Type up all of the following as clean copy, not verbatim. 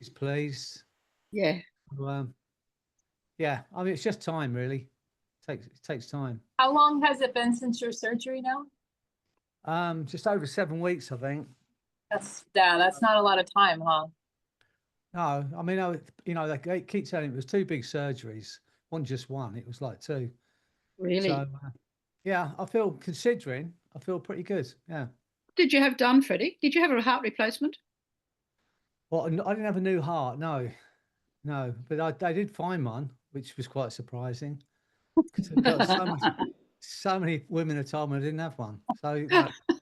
He's pleased. Yeah. Yeah, I mean, it's just time, really. It takes time. How long has it been since your surgery now? Just over 7 weeks, I think. That's not a lot of time, huh? No, I mean, they keep telling me it was 2 big surgeries, wasn't just one. It was like 2. Really? So, yeah, I feel pretty good. Yeah. What did you have done, Freddie? Did you have a heart replacement? Well, I didn't have a new heart, no, but I did find one, which was quite surprising. 'Cause I've got so many women have told me I didn't have one. So,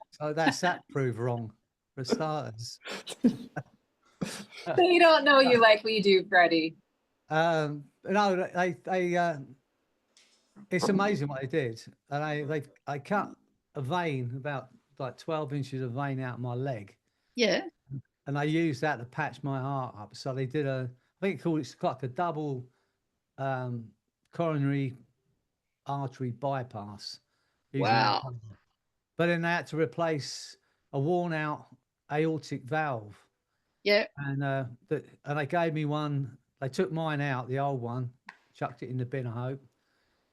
so that proved wrong for starters. They don't know you like we do, Freddie. No, it's amazing what they did, and I cut a vein about like 12 inches of vein out of my leg. Yeah. And I used that to patch my heart up. So they did I think it's like a double coronary artery bypass. Wow. But then they had to replace a worn out aortic valve. Yeah. And they gave me one. They took mine out, the old one, chucked it in the bin, I hope.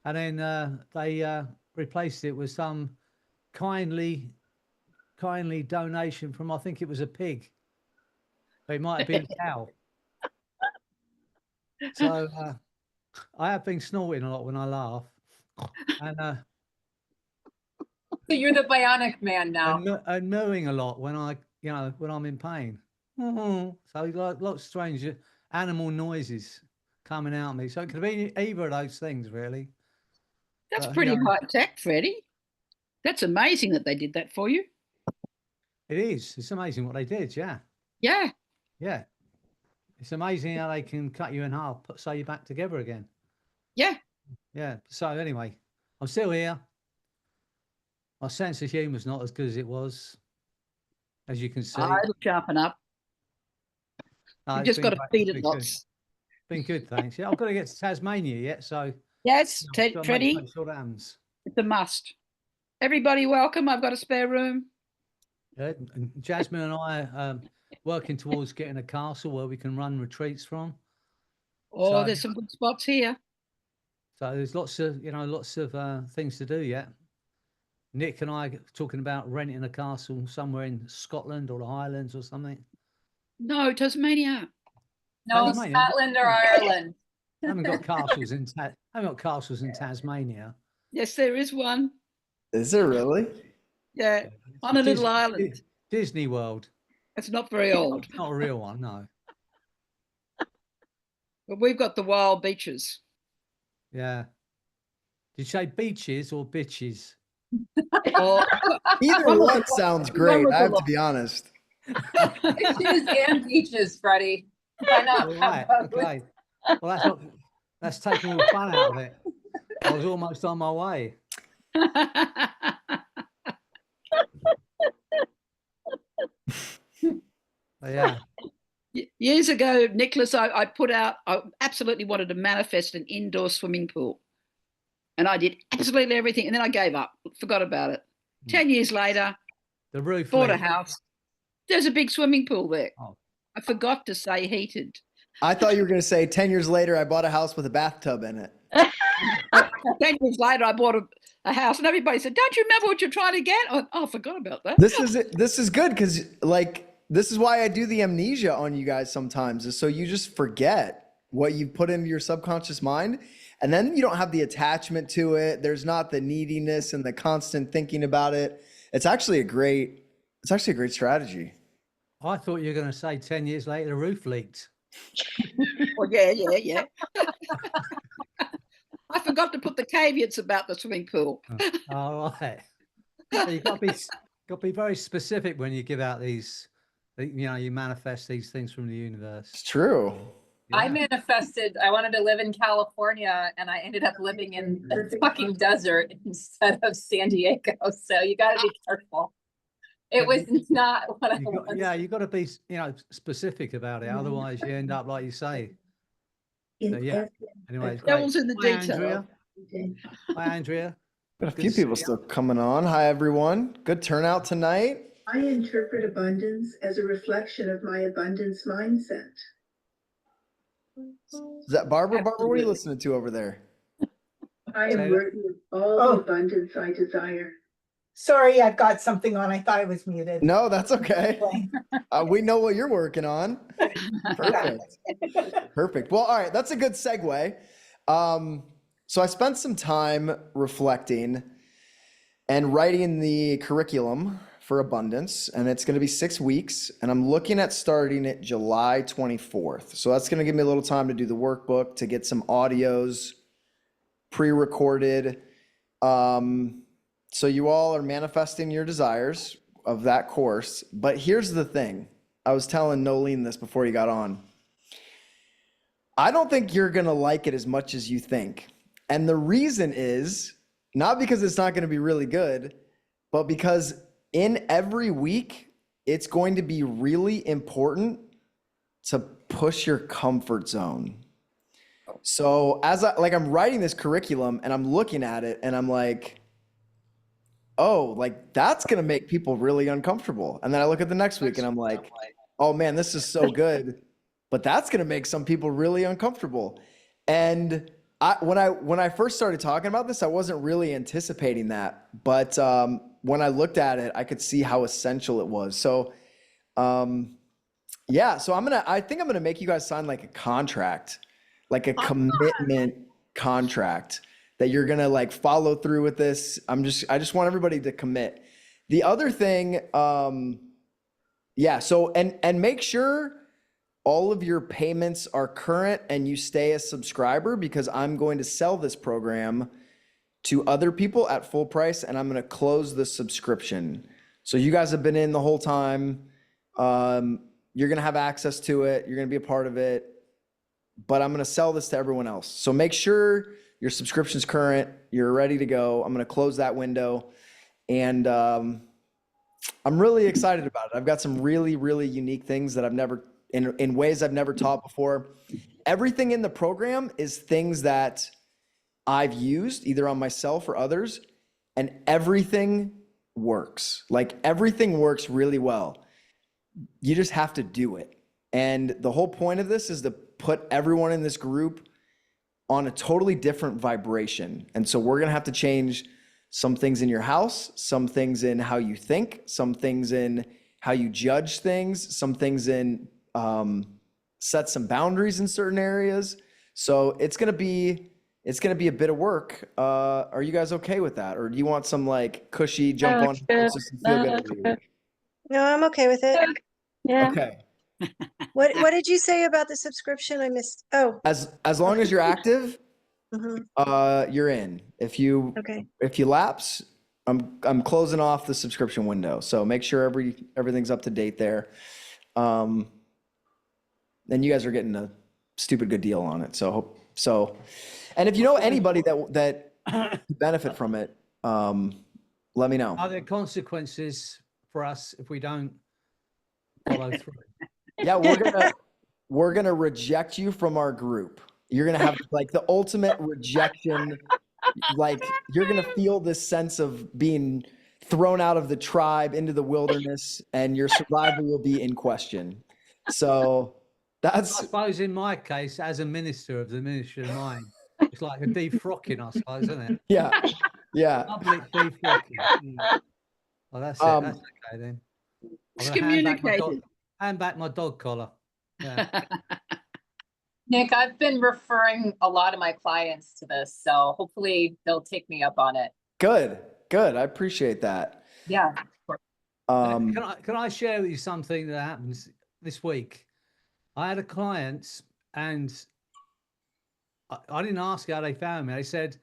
And then they replaced it with some kindly donation from, I think it was a pig. It might have been a cow. So I have been snorting a lot when I laugh. And So you're the bionic man now. and mooing a lot when when I'm in pain. So like lots of strange animal noises coming out of me. So it could be either of those things, really. That's pretty high tech, Freddie. That's amazing that they did that for you. It is. It's amazing what they did. Yeah. Yeah. Yeah. It's amazing how they can cut you in half, sew you back together again. Yeah. Yeah. So anyway, I'm still here. My sense of humour is not as good as it was, as you can see. It'll sharpen up. No, You've just got to feed it lots. Been good, thanks. Yeah, I've got to get to Tasmania yet, so yes, Freddie, make sure that happens. It's a must. Everybody, welcome. I've got a spare room. Yeah, and Jasmine and I are working towards getting a castle where we can run retreats from. Oh, there's some good spots here. So there's lots of things to do yet. Nick and I are talking about renting a castle somewhere in Scotland or the Highlands or something. No, Tasmania. No, Tasmania. Scotland or Ireland. I haven't got castles in Tasmania. Yes, there is one. Is there really? Yeah, on a little island. Disney World. It's not very old. It's not a real one, no. But we've got the wild beaches. Yeah. Did you say beaches or bitches? Either one sounds great. I have to be honest. Beaches and beaches, Freddie. Why not? All right. Okay. Well, that's taking all the fun out of it. I was almost on my way. Yeah. Years ago, Nicholas, I absolutely wanted to manifest an indoor swimming pool. And I did absolutely everything. And then I gave up, forgot about it. 10 years later, the roof bought a house. There's a big swimming pool there. Oh. I forgot to say heated. I thought you were going to say 10 years later, I bought a house with a bathtub in it. 10 years later, I bought a house and everybody said, don't you remember what you're trying to get? I forgot about that. This is good because this is why I do the amnesia on you guys sometimes, is so you just forget what you put into your subconscious mind. And then you don't have the attachment to it. There's not the neediness and the constant thinking about it. It's actually a great strategy. I thought you were going to say 10 years later, the roof leaked. Well, yeah. I forgot to put the caveats about the swimming pool. All right. So you've got to be very specific when you give out these, you manifest these things from the universe. It's true. Yeah. I manifested, I wanted to live in California and I ended up living in the fucking desert instead of San Diego. So you got to be careful. It was not what I wanted. Yeah, you got to be, specific about it. Otherwise you end up like you say. So, yeah. Anyway, devil's in the detail. Hi, Andrea. Got a few people still coming on. Hi, everyone. Good turnout tonight. I interpret abundance as a reflection of my abundance mindset. Is that Barbara? Barbara, what are you listening to over there? I Say am that. worthy of all the abundance I desire. Sorry, I've got something on. I thought I was muted. No, that's okay. We know what you're working on. Perfect. Perfect. Well, all right. That's a good segue. So I spent some time reflecting and writing the curriculum for abundance, and it's going to be 6 weeks, and I'm looking at starting it July 24th. So that's going to give me a little time to do the workbook, to get some audios pre-recorded. So you all are manifesting your desires of that course. But here's the thing. I was telling Nolene this before you got on. I don't think you're going to like it as much as you think. And the reason is not because it's not going to be really good, but because in every week, it's going to be really important to push your comfort zone. So as I'm writing this curriculum and I'm looking at it and I'm like, oh, like that's going to make people really uncomfortable. And then I look at the next week and I'm like, oh man, this is so good, but that's going to make some people really uncomfortable. And when I first started talking about this, I wasn't really anticipating that, but when I looked at it, I could see how essential it was. So, yeah, so I think I'm gonna make you guys sign like a contract, like a commitment contract that you're gonna like follow through with this. I just want everybody to commit. The other thing, yeah, so and make sure all of your payments are current and you stay a subscriber, because I'm going to sell this program to other people at full price and I'm going to close the subscription. So you guys have been in the whole time. You're going to have access to it. You're going to be a part of it, but I'm going to sell this to everyone else. So make sure your subscription's current. You're ready to go. I'm going to close that window, and I'm really excited about it. I've got some really, really unique things that I've never in ways I've never taught before. Everything in the program is things that I've used either on myself or others, and everything works. Like everything works really well. You just have to do it. And the whole point of this is to put everyone in this group on a totally different vibration. And so we're going to have to change some things in your house, some things in how you think, some things in how you judge things, some things in set some boundaries in certain areas. So it's going to be a bit of work. Are you guys okay with that? Or do you want some like cushy jump on just to feel good every week? No, I'm okay with it. Yeah. Okay. What did you say about the subscription? I missed. Oh, As long as you're active, mhm. you're in. If you Okay. lapse, I'm closing off the subscription window. So make sure everything's up to date there. And you guys are getting a stupid good deal on it. So, and if you know anybody that benefit from it, let me know. Are there consequences for us if we don't follow through? Yeah, we're gonna reject you from our group. You're gonna have like the ultimate rejection. Like you're gonna feel this sense of being thrown out of the tribe into the wilderness, and your survival will be in question. So I that's suppose in my case, as a minister of the ministry of mind, it's like a defrocking, I suppose, isn't it? yeah. Public defrocking. Well, that's it. That's okay then. I'm gonna Excommunicated. hand back my dog collar. Yeah. Nick, I've been referring a lot of my clients to this, so hopefully they'll take me up on it. Good. I appreciate that. Yeah. Can I share with you something that happens this week? I had a client, and I didn't ask how they found me. They said,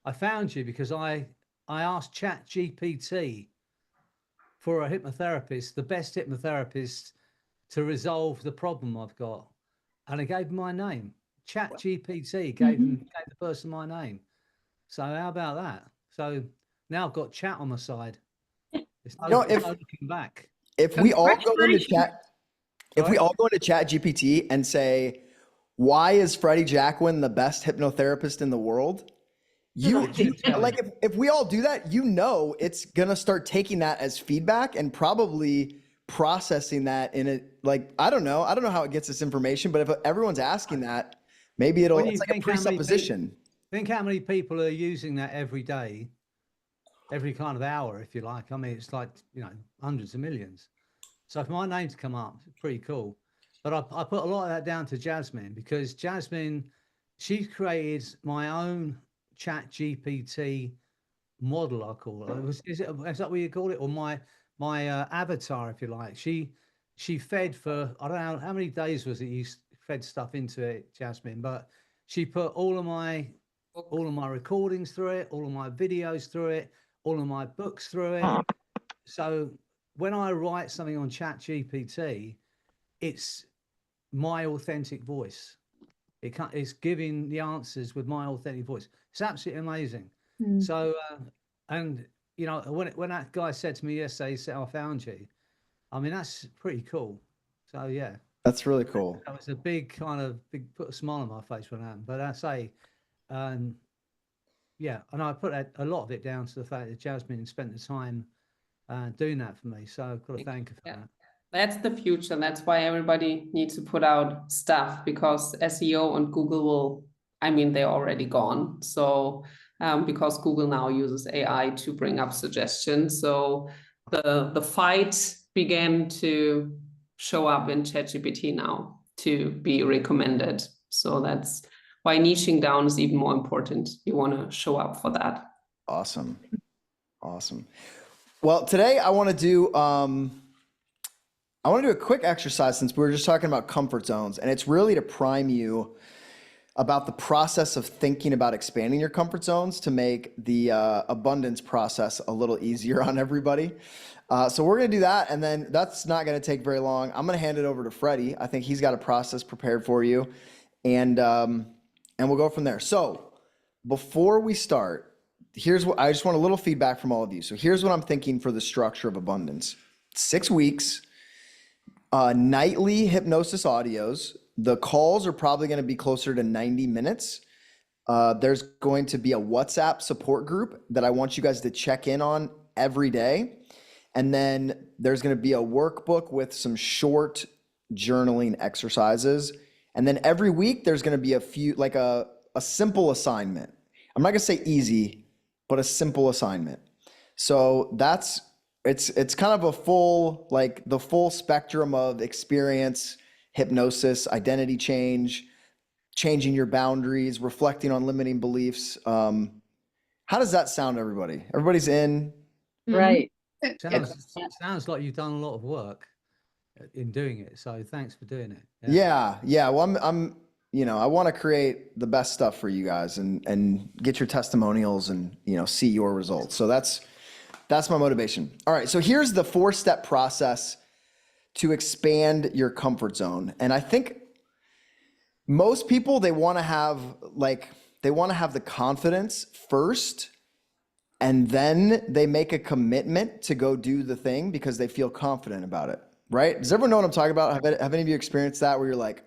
I found you because I asked Chat GPT for a hypnotherapist, the best hypnotherapist to resolve the problem I've got. And I gave them my name. Chat GPT gave the person my name. So how about that? So now I've got chat on my side. It's no looking back. If we all go into chat, if we Sorry? all go into Chat GPT and say, why is Freddy Jacquin the best hypnotherapist in the world? Like if we all do that, it's gonna start taking that as feedback and probably processing that in a, like, I don't know how it gets this information, but if everyone's asking that, Maybe When it's you like a think how many presupposition. Think how many people are using that every day, every kind of hour, if you like. I mean, it's like, hundreds of millions. So for my name to come up, it's pretty cool. But I put a lot of that down to Jasmine, because Jasmine, she created my own chat GPT model, I call it. Is that what you call it? Or my avatar, if you like. She fed for, I don't know how many days was it you fed stuff into it, Jasmine, but she put all of my recordings through it, all of my videos through it, all of my books through it. So when I write something on chat GPT, it's my authentic voice. It's giving the answers with my authentic voice. It's absolutely amazing. So, and when that guy said to me yesterday, he said, "I found you." I mean, that's pretty cool. So yeah, That's really cool. that was a big put a smile on my face when that happened. But I say, yeah, and I put a lot of it down to the fact that Jasmine spent the time doing that for me. So I've got to thank her for that. That's the future. That's why everybody needs to put out stuff, because SEO and Google will, I mean, they're already gone. So because Google now uses AI to bring up suggestions. So the fight began to show up in ChatGPT now to be recommended. So that's why niching down is even more important. You want to show up for that. Awesome. Awesome. Well, today I want to do a quick exercise, since we were just talking about comfort zones, and it's really to prime you about the process of thinking about expanding your comfort zones to make the abundance process a little easier on everybody. So we're going to do that, and then that's not going to take very long. I'm going to hand it over to Freddy. I think he's got a process prepared for you, and we'll go from there. So before we start, here's what I just want a little feedback from all of you. So here's what I'm thinking for the structure of abundance: 6 weeks, nightly hypnosis audios. The calls are probably going to be closer to 90 minutes. There's going to be a WhatsApp support group that I want you guys to check in on every day. And then there's going to be a workbook with some short journaling exercises. And then every week there's going to be a few, like a simple assignment. I'm not going to say easy, but a simple assignment. So it's kind of a full, like the full spectrum of experience, hypnosis, identity change, changing your boundaries, reflecting on limiting beliefs. How does that sound, everybody? Everybody's in? Right. Sounds like you've done a lot of work in doing it. So thanks for doing it. Yeah. Well, I'm I want to create the best stuff for you guys and get your testimonials and, see your results. So that's my motivation. All right. So here's the 4-step process to expand your comfort zone. And I think most people, they want to have the confidence first, and then they make a commitment to go do the thing because they feel confident about it. Right? Does everyone know what I'm talking about? Have any of you experienced that, where you're like,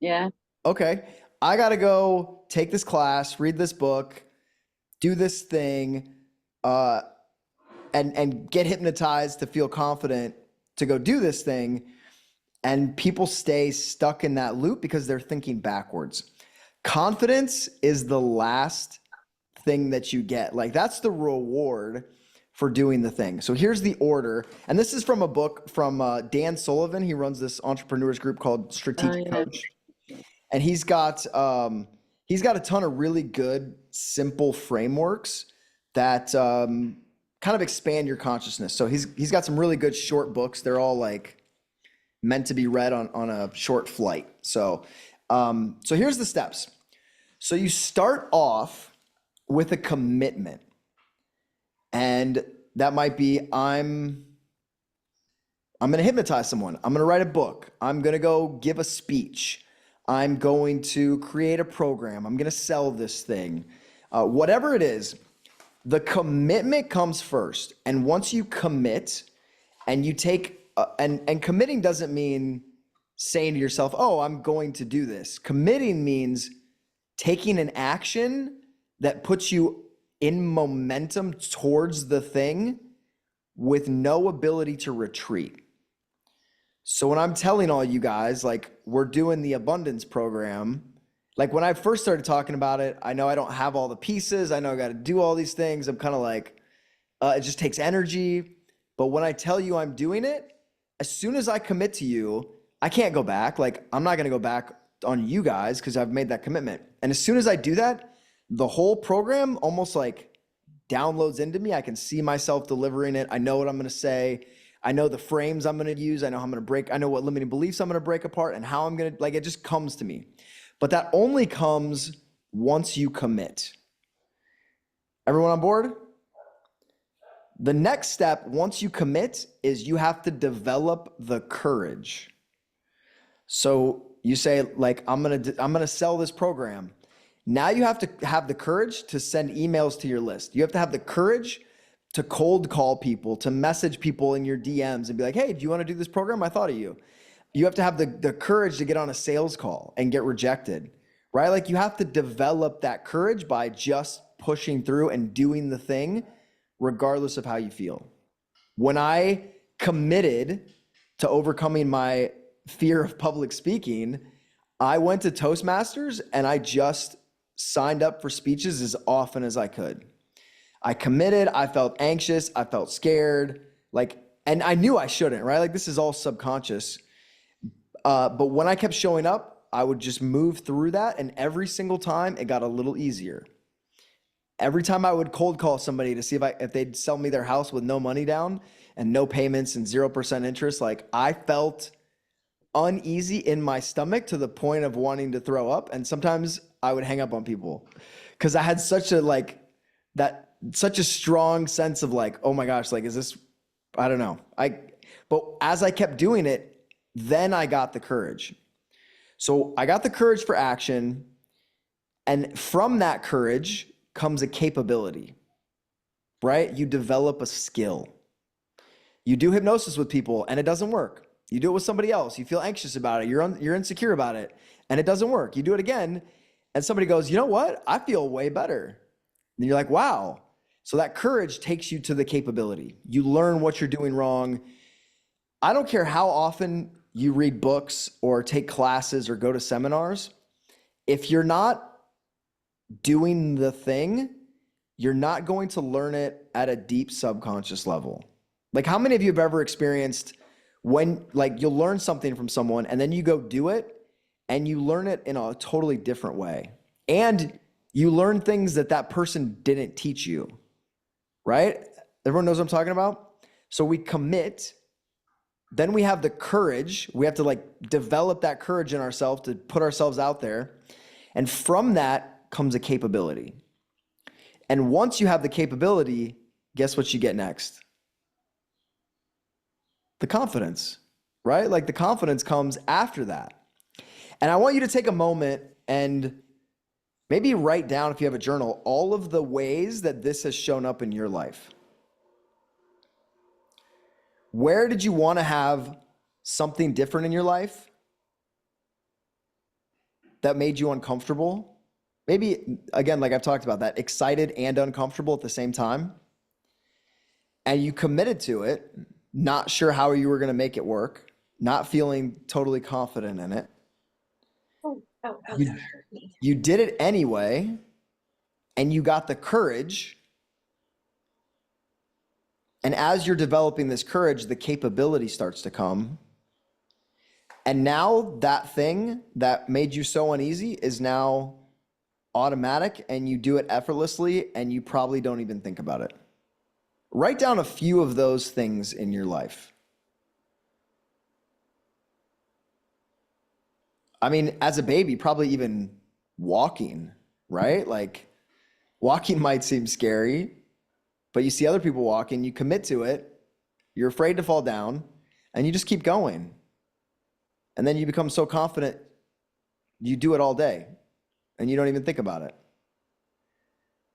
Yeah. Okay, I got to go take this class, read this book, do this thing, and get hypnotized to feel confident to go do this thing. And people stay stuck in that loop because they're thinking backwards. Confidence is the last thing that you get. Like, that's the reward for doing the thing. So here's the order. And this is from a book from Dan Sullivan. He runs this entrepreneurs group called Strategic Coach. And he's got a ton of really good, simple frameworks that kind of expand your consciousness. So he's got some really good short books. They're all like meant to be read on a short flight. So here's the steps. So you start off with a commitment, and that might be, I'm going to hypnotize someone. I'm going to write a book. I'm going to go give a speech. I'm going to create a program. I'm going to sell this thing. Whatever it is, the commitment comes first. And once you commit and you take, and committing doesn't mean saying to yourself, oh, I'm going to do this. Committing means taking an action that puts you in momentum towards the thing with no ability to retreat. So when I'm telling all you guys, like, we're doing the abundance program, Like when I first started talking about it, I know I don't have all the pieces. I know I got to do all these things. I'm kind of like, it just takes energy. But when I tell you I'm doing it, as soon as I commit to you, I can't go back. Like I'm not going to go back on you guys because I've made that commitment. And as soon as I do that, the whole program almost like downloads into me. I can see myself delivering it. I know what I'm going to say. I know the frames I'm going to use. I know how I'm going to break. I know what limiting beliefs I'm going to break apart and how I'm going to, like, it just comes to me. But that only comes once you commit. Everyone on board? The next step, once you commit, is you have to develop the courage. So you say, like, I'm gonna sell this program. Now you have to have the courage to send emails to your list. You have to have the courage to cold call people, to message people in your DMs and be like, hey, do you want to do this program? I thought of you. You have to have the courage to get on a sales call and get rejected, right? Like you have to develop that courage by just pushing through and doing the thing, regardless of how you feel. When I committed to overcoming my fear of public speaking, I went to Toastmasters and I just signed up for speeches as often as I could. I committed, I felt anxious, I felt scared, and I knew I shouldn't, right? Like this is all subconscious. But when I kept showing up, I would just move through that. And every single time it got a little easier. Every time I would cold call somebody to see if they'd sell me their house with no money down and no payments and 0% interest, like I felt uneasy in my stomach to the point of wanting to throw up. And sometimes I would hang up on people because I had such a strong sense of like, oh my gosh, like, is this, I don't know. But as I kept doing it, then I got the courage. So I got the courage for action. And from that courage comes a capability, right? You develop a skill. You do hypnosis with people and it doesn't work. You do it with somebody else. You feel anxious about it. You're insecure about it and it doesn't work. You do it again and somebody goes, you know what? I feel way better. And you're like, wow. So that courage takes you to the capability. You learn what you're doing wrong. I don't care how often you read books or take classes or go to seminars. If you're not doing the thing, you're not going to learn it at a deep subconscious level. Like how many of you have ever experienced when like you'll learn something from someone and then you go do it and you learn it in a totally different way. And you learn things that person didn't teach you, right? Everyone knows what I'm talking about? So we commit, then we have the courage. We have to like develop that courage in ourselves to put ourselves out there. And from that comes a capability. And once you have the capability, guess what you get next? The confidence, right? Like the confidence comes after that. And I want you to take a moment and maybe write down, if you have a journal, all of the ways that this has shown up in your life. Where did you want to have something different in your life that made you uncomfortable? Maybe, again, like I've talked about, that excited and uncomfortable at the same time. And you committed to it, not sure how you were going to make it work, not feeling totally confident in it. You did it anyway, and you got the courage. And as you're developing this courage, the capability starts to come. And now that thing that made you so uneasy is now automatic and you do it effortlessly and you probably don't even think about it. Write down a few of those things in your life. I mean, as a baby, probably even walking, right? Like walking might seem scary, but you see other people walking, you commit to it, you're afraid to fall down, and you just keep going. And then you become so confident, you do it all day, and you don't even think about it.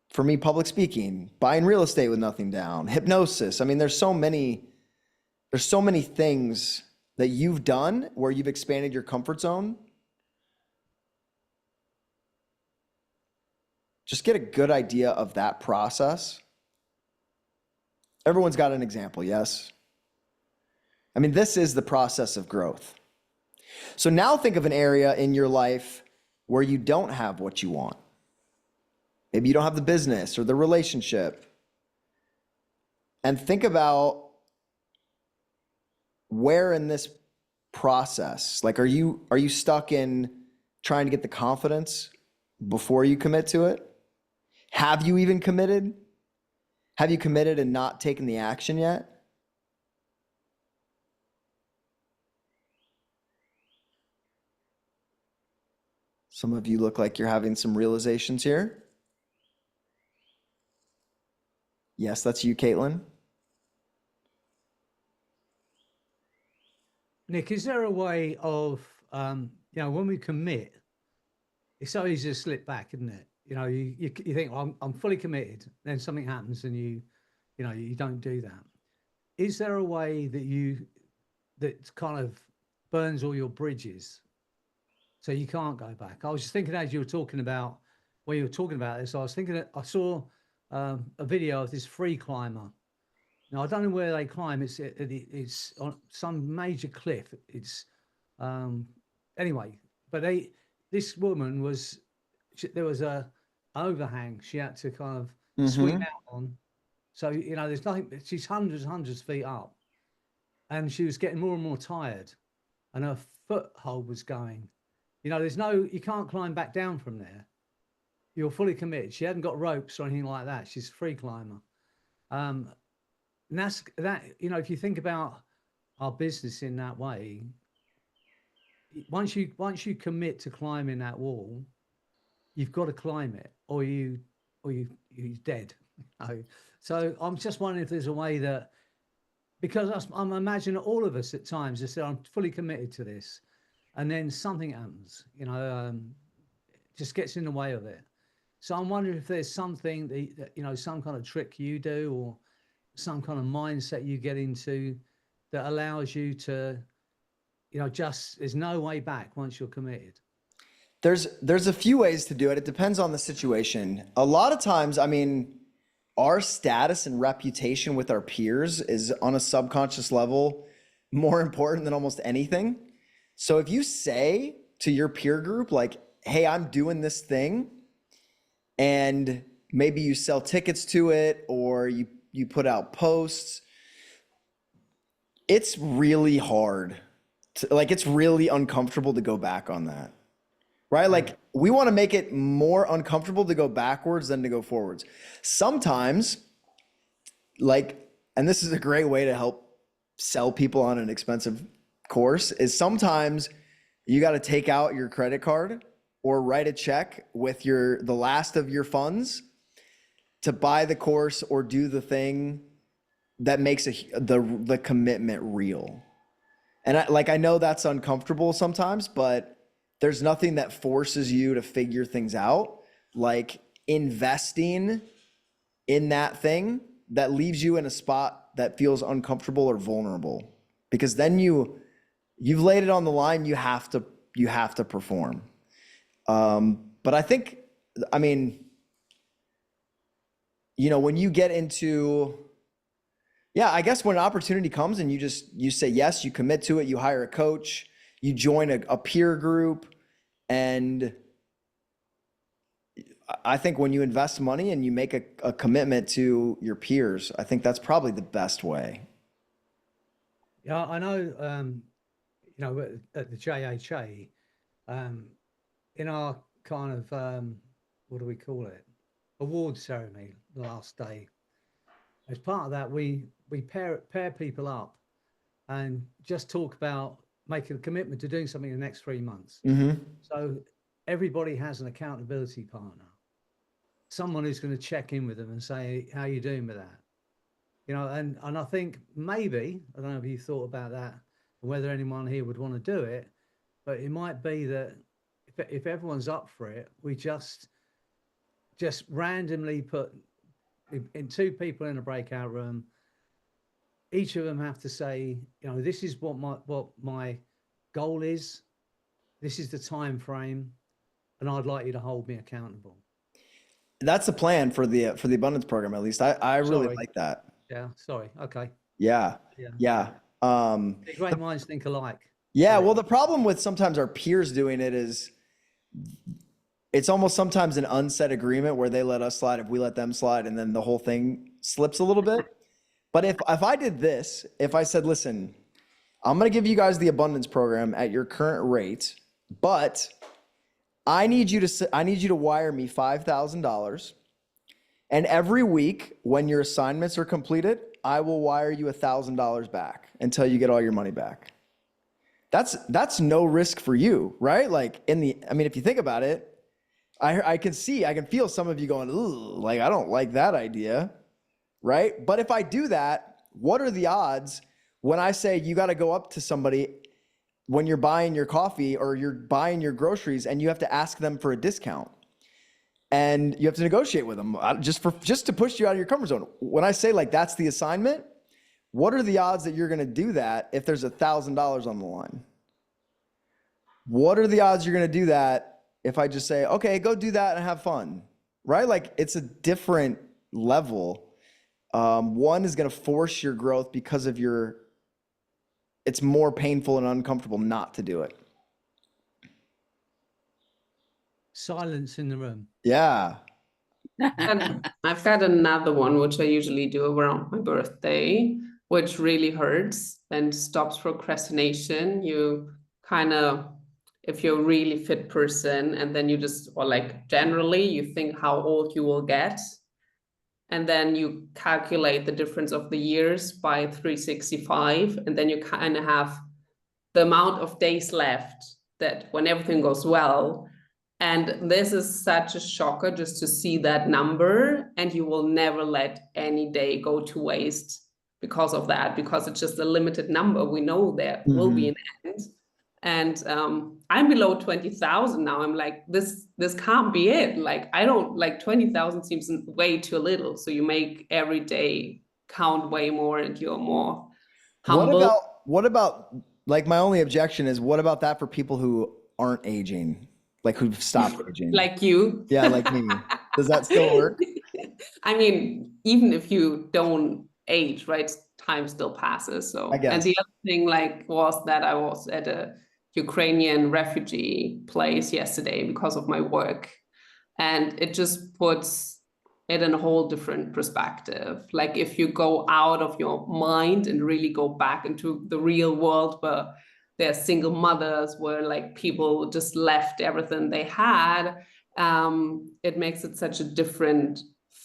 For me, public speaking, buying real estate with nothing down, hypnosis. I mean, there's so many things that you've done where you've expanded your comfort zone. Just get a good idea of that process. Everyone's got an example, yes? I mean, this is the process of growth. So now think of an area in your life where you don't have what you want. Maybe you don't have the business or the relationship. And think about where in this process, like, are you stuck in trying to get the confidence before you commit to it? Have you even committed? Have you committed and not taken the action yet? Some of you look like you're having some realizations here. Yes, that's you, Caitlin. Nick, is there a way of, when we commit, it's so easy to slip back, isn't it? You think, well, I'm fully committed, then something happens and you don't do that. Is there a way that kind of burns all your bridges so you can't go back? I was just thinking as you were talking about, when you were talking about this, I was thinking that I saw a video of this free climber. Now, I don't know where they climb. It's on some major cliff. It's anyway, but this woman there was a overhang she had to kind of swing out on. So, there's nothing, she's hundreds of feet up, and she was getting more and more tired, and her foothold was going. You can't climb back down from there. You're fully committed. She hadn't got ropes or anything like that. She's a free climber. And that's that, if you think about our business in that way, once you commit to climbing that wall, you've got to climb it, or you're dead. So I'm just wondering if there's a way that, because I'm imagining all of us at times just say, I'm fully committed to this, and then something happens, just gets in the way of it. So I'm wondering if there's something that some kind of trick you do, or some kind of mindset you get into that allows you to, there's no way back once you're committed. There's a few ways to do it. It depends on the situation. A lot of times, our status and reputation with our peers is on a subconscious level more important than almost anything. So if you say to your peer group, like, hey, I'm doing this thing, and maybe you sell tickets to it, or you put out posts, it's really hard it's really uncomfortable to go back on that, right? Like, we want to make it more uncomfortable to go backwards than to go forwards. Sometimes, and this is a great way to help sell people on an expensive course, is sometimes you got to take out your credit card or write a check with the last of your funds to buy the course or do the thing that makes the commitment real. And I know that's uncomfortable sometimes, but there's nothing that forces you to figure things out like investing in that thing that leaves you in a spot that feels uncomfortable or vulnerable, because then you've laid it on the line. You have to perform. But I think, when you get into, I guess when an opportunity comes and you say yes, you commit to it, you hire a coach, you join a peer group, and I think when you invest money and you make a commitment to your peers, I think that's probably the best way. Yeah, I know, at the JHA, in our kind of, what do we call it? Award ceremony the last day. As part of that, we pair people up and just talk about making a commitment to doing something in the next 3 months. So everybody has an accountability partner, someone who's going to check in with them and say, how are you doing with that? And I think maybe, I don't know if you thought about that, or whether anyone here would want to do it, but it might be that if everyone's up for it, we just randomly put in 2 people in a breakout room. Each of them have to say, this is what my goal is. This is the time frame, and I'd like you to hold me accountable. That's the plan for the abundance program. At least I really like that. Yeah. Sorry. Okay. Yeah. Great minds think alike. Yeah. Well, the problem with sometimes our peers doing it is it's almost sometimes an unsaid agreement where they let us slide if we let them slide, and then the whole thing slips a little bit. But if I did this, if I said, listen, I'm going to give you guys the abundance program at your current rate, but I need you to wire me $5,000, and every week when your assignments are completed, I will wire you $1,000 back until you get all your money back. That's no risk for you, right? Like if you think about it, I can feel some of you going, ooh, like, I don't like that idea, right? But if I do that, what are the odds when I say you got to go up to somebody when you're buying your coffee or you're buying your groceries and you have to ask them for a discount and you have to negotiate with them just to push you out of your comfort zone? When I say like that's the assignment, what are the odds that you're going to do that if there's $1,000 on the line? What are the odds you're going to do that if I just say, okay, go do that and have fun, right? Like, it's a different level. One is going to force your growth because of it's more painful and uncomfortable not to do it. Silence in the room. Yeah. And I've got another one, which I usually do around my birthday, which really hurts and stops procrastination. You kind of, if you're a really fit person, and then generally you think how old you will get, and then you calculate the difference of the years by 365, and then you kind of have the amount of days left that when everything goes well. And this is such a shocker just to see that number, and you will never let any day go to waste because of that, because it's just a limited number. We know there will be an end. And I'm below 20,000 now. I'm like, this can't be it. Like, I don't, like, 20,000 seems way too little. So you make every day count way more, and you're more humble. What about like, my only objection is, what about that for people who aren't aging, like who've stopped aging? Like you. Yeah, like me. Does that still work? I mean, even if you don't age, right, time still passes. So, I guess. And the other thing was that I was at a Ukrainian refugee place yesterday because of my work, and it just puts it in a whole different perspective. Like, if you go out of your mind and really go back into the real world, where there's single mothers, where like people just left everything they had, it makes it such a different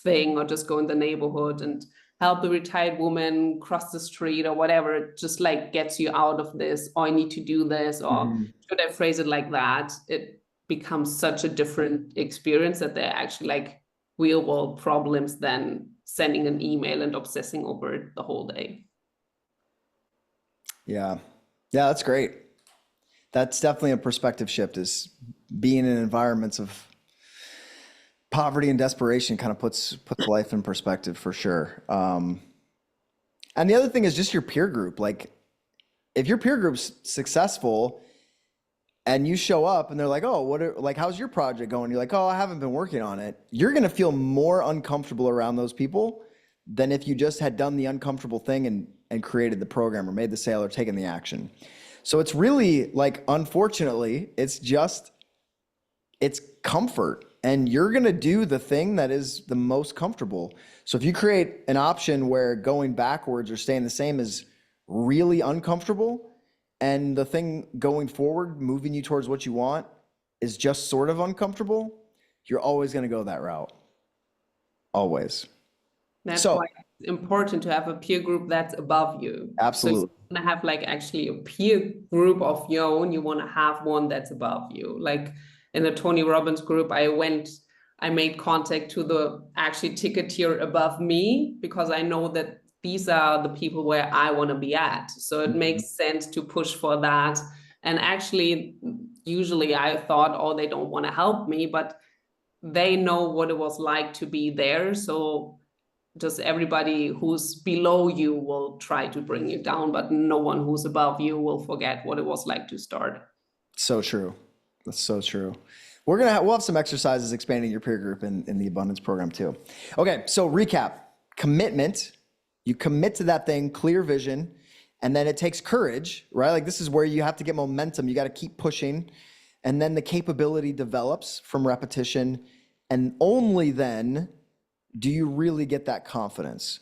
thing. Or just go in the neighborhood and help a retired woman cross the street or whatever. It just like gets you out of this, oh, I need to do this, or should I phrase it like that? It becomes such a different experience that they're actually like real world problems than sending an email and obsessing over it the whole day. Yeah. Yeah, that's great. That's definitely a perspective shift, is being in environments of poverty and desperation kind of puts life in perspective for sure. And the other thing is just your peer group. Like, if your peer group's successful and you show up and they're like, oh, how's your project going? You're like, oh, I haven't been working on it. You're going to feel more uncomfortable around those people than if you just had done the uncomfortable thing and created the program or made the sale or taken the action. So it's really like, unfortunately, it's comfort. And you're going to do the thing that is the most comfortable. So if you create an option where going backwards or staying the same is really uncomfortable, and the thing going forward, moving you towards what you want, is just sort of uncomfortable, you're always going to go that route. Always. That's why it's important to have a peer group that's above you. Absolutely. So you want to have like actually a peer group of your own. You want to have one that's above you. Like, in the Tony Robbins group, I made contact to the actually ticket tier above me, because I know that these are the people where I want to be at. So it makes sense to push for that. And actually, usually I thought, oh, they don't want to help me, but they know what it was like to be there. So just everybody who's below you will try to bring you down, but no one who's above you will forget what it was like to start. So true. That's so true. We'll have some exercises expanding your peer group in the abundance program too. Okay, so recap: commitment. You commit to that thing, clear vision, and then it takes courage, right? Like, this is where you have to get momentum. You got to keep pushing. And then the capability develops from repetition. And only then do you really get that confidence.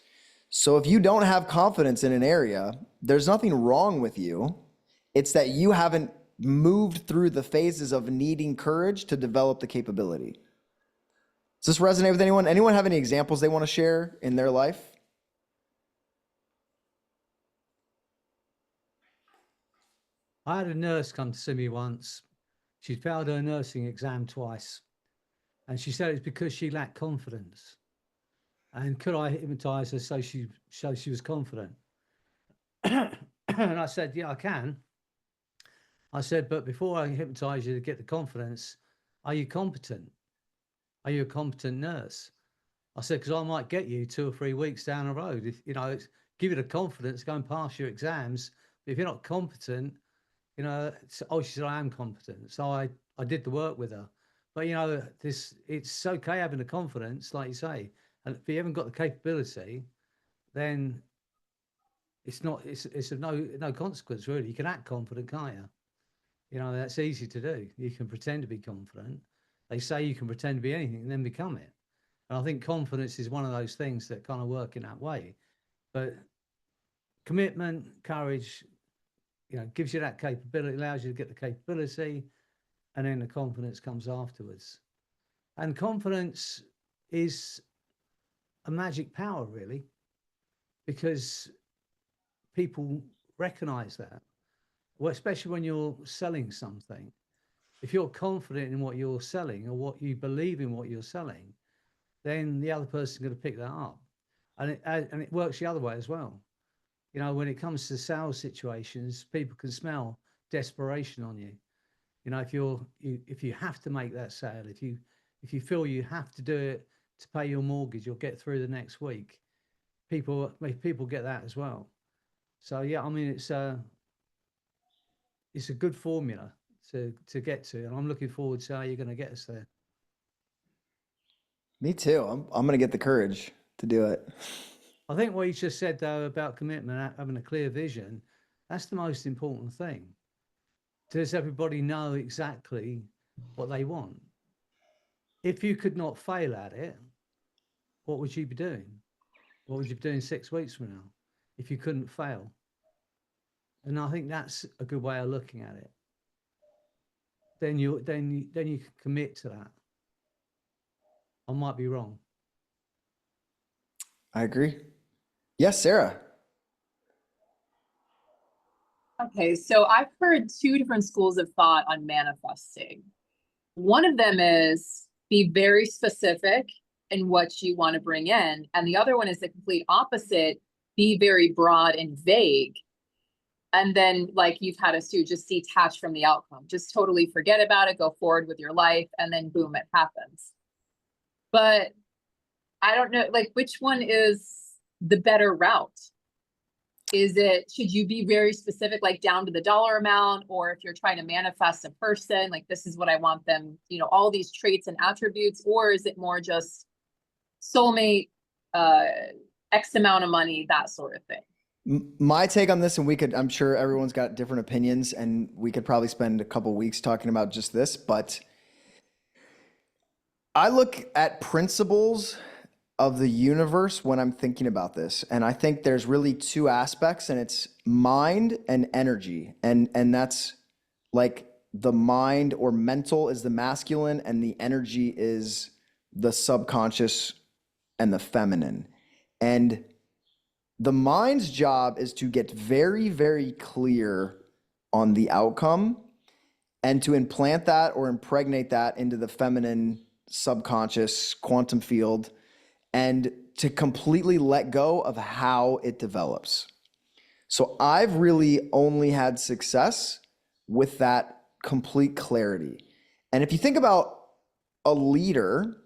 So if you don't have confidence in an area, there's nothing wrong with you. It's that you haven't moved through the phases of needing courage to develop the capability. Does this resonate with anyone? Anyone have any examples they want to share in their life? I had a nurse come to see me once. She'd failed her nursing exam twice. And she said it's because she lacked confidence. And could I hypnotize her so she was confident? And I said, yeah, I can. I said, but before I hypnotize you to get the confidence, are you competent? Are you a competent nurse? I said, because I might get you 2 or 3 weeks down the road. If, you know, give you the confidence, go and pass your exams. But if you're not competent, you know, oh, she said, I am competent. So I did the work with her. But, you know, it's okay having the confidence, like you say. And if you haven't got the capability, then it's of no consequence, really. You can act confident, can't you? You know, that's easy to do. You can pretend to be confident. They say you can pretend to be anything and then become it. And I think confidence is one of those things that kind of work in that way. But commitment, courage, you know, gives you that capability, allows you to get the capability, and then the confidence comes afterwards. And confidence is a magic power, really, because people recognize that. Well, especially when you're selling something. If you're confident in what you're selling or what you believe in what you're selling, then the other person's going to pick that up. And it works the other way as well. You know, when it comes to sales situations, people can smell desperation on you. You know, if you have to make that sale, if you feel you have to do it to pay your mortgage or get through the next week, people get that as well. So yeah, I mean, it's a good formula to get to, and I'm looking forward to how you're going to get us there. Me too. I'm going to get the courage to do it. I think what you just said, though, about commitment, having a clear vision, that's the most important thing. Does everybody know exactly what they want? If you could not fail at it, what would you be doing? What would you be doing 6 weeks from now if you couldn't fail? And I think that's a good way of looking at it. Then you can commit to that. I might be wrong. I agree. Yes, Sarah. Okay, so I've heard 2 different schools of thought on manifesting. One of them is be very specific in what you want to bring in. And the other one is the complete opposite, be very broad and vague. And then, like you've had us do, just detach from the outcome. Just totally forget about it, go forward with your life, and then boom, it happens. But I don't know, like, which one is the better route? Should you be very specific, like down to the dollar amount? Or if you're trying to manifest a person, like, this is what I want them, you know, all these traits and attributes? Or is it more just soulmate, X amount of money, that sort of thing? My take on this, and I'm sure everyone's got different opinions, and we could probably spend a couple weeks talking about just this, but I look at principles of the universe when I'm thinking about this. And I think there's really 2 aspects, and it's mind and energy. And that's like the mind or mental is the masculine, and the energy is the subconscious and the feminine. And the mind's job is to get very, very clear on the outcome and to implant that or impregnate that into the feminine subconscious quantum field, and to completely let go of how it develops. So I've really only had success with that complete clarity. And if you think about a leader,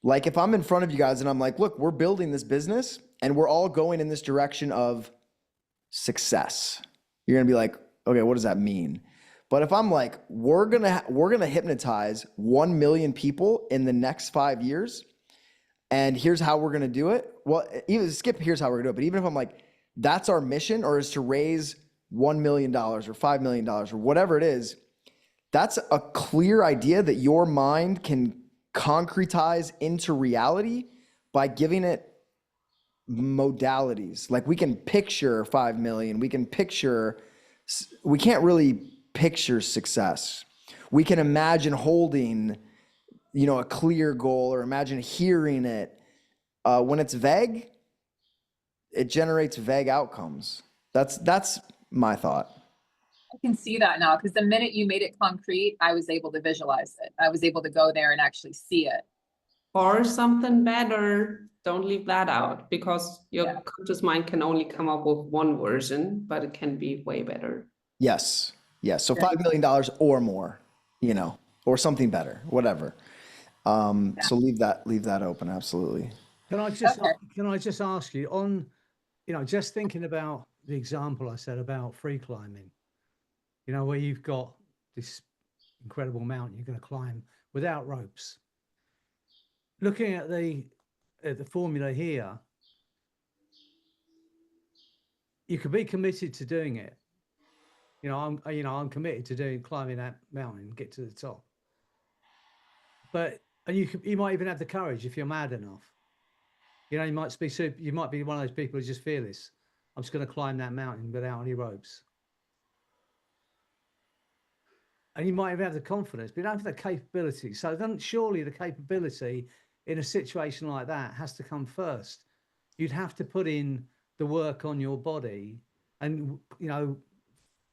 like if I'm in front of you guys and I'm like, look, we're building this business and we're all going in this direction of success, you're gonna be like, okay, what does that mean? But if I'm like, we're gonna hypnotize 1 million people in the next 5 years, and here's how we're gonna do it. Well, even skip here's how we're gonna do it. But even if I'm like, that's our mission, or is to raise $1 million or $5 million or whatever it is, that's a clear idea that your mind can concretize into reality by giving it modalities. Like we can picture 5 million, we can't really picture success. We can imagine holding, a clear goal, or imagine hearing it. When it's vague, it generates vague outcomes. That's my thought. I can see that now, because the minute you made it concrete, I was able to visualize it. I was able to go there and actually see it. Or something better, don't leave that out, because your conscious mind can only come up with one version, but it can be way better. Yes. So $5 million or more, or something better, whatever. So leave that open. Absolutely. Can I just ask you on, just thinking about the example I said about free climbing, where you've got this incredible mountain you're going to climb without ropes. Looking at the formula here, you could be committed to doing it. I'm committed to climbing that mountain, get to the top. But you might even have the courage if you're mad enough. You might be one of those people who's just fearless. I'm just going to climb that mountain without any ropes. And you might even have the confidence, but you don't have the capability. So then surely the capability in a situation like that has to come first. You'd have to put in the work on your body and,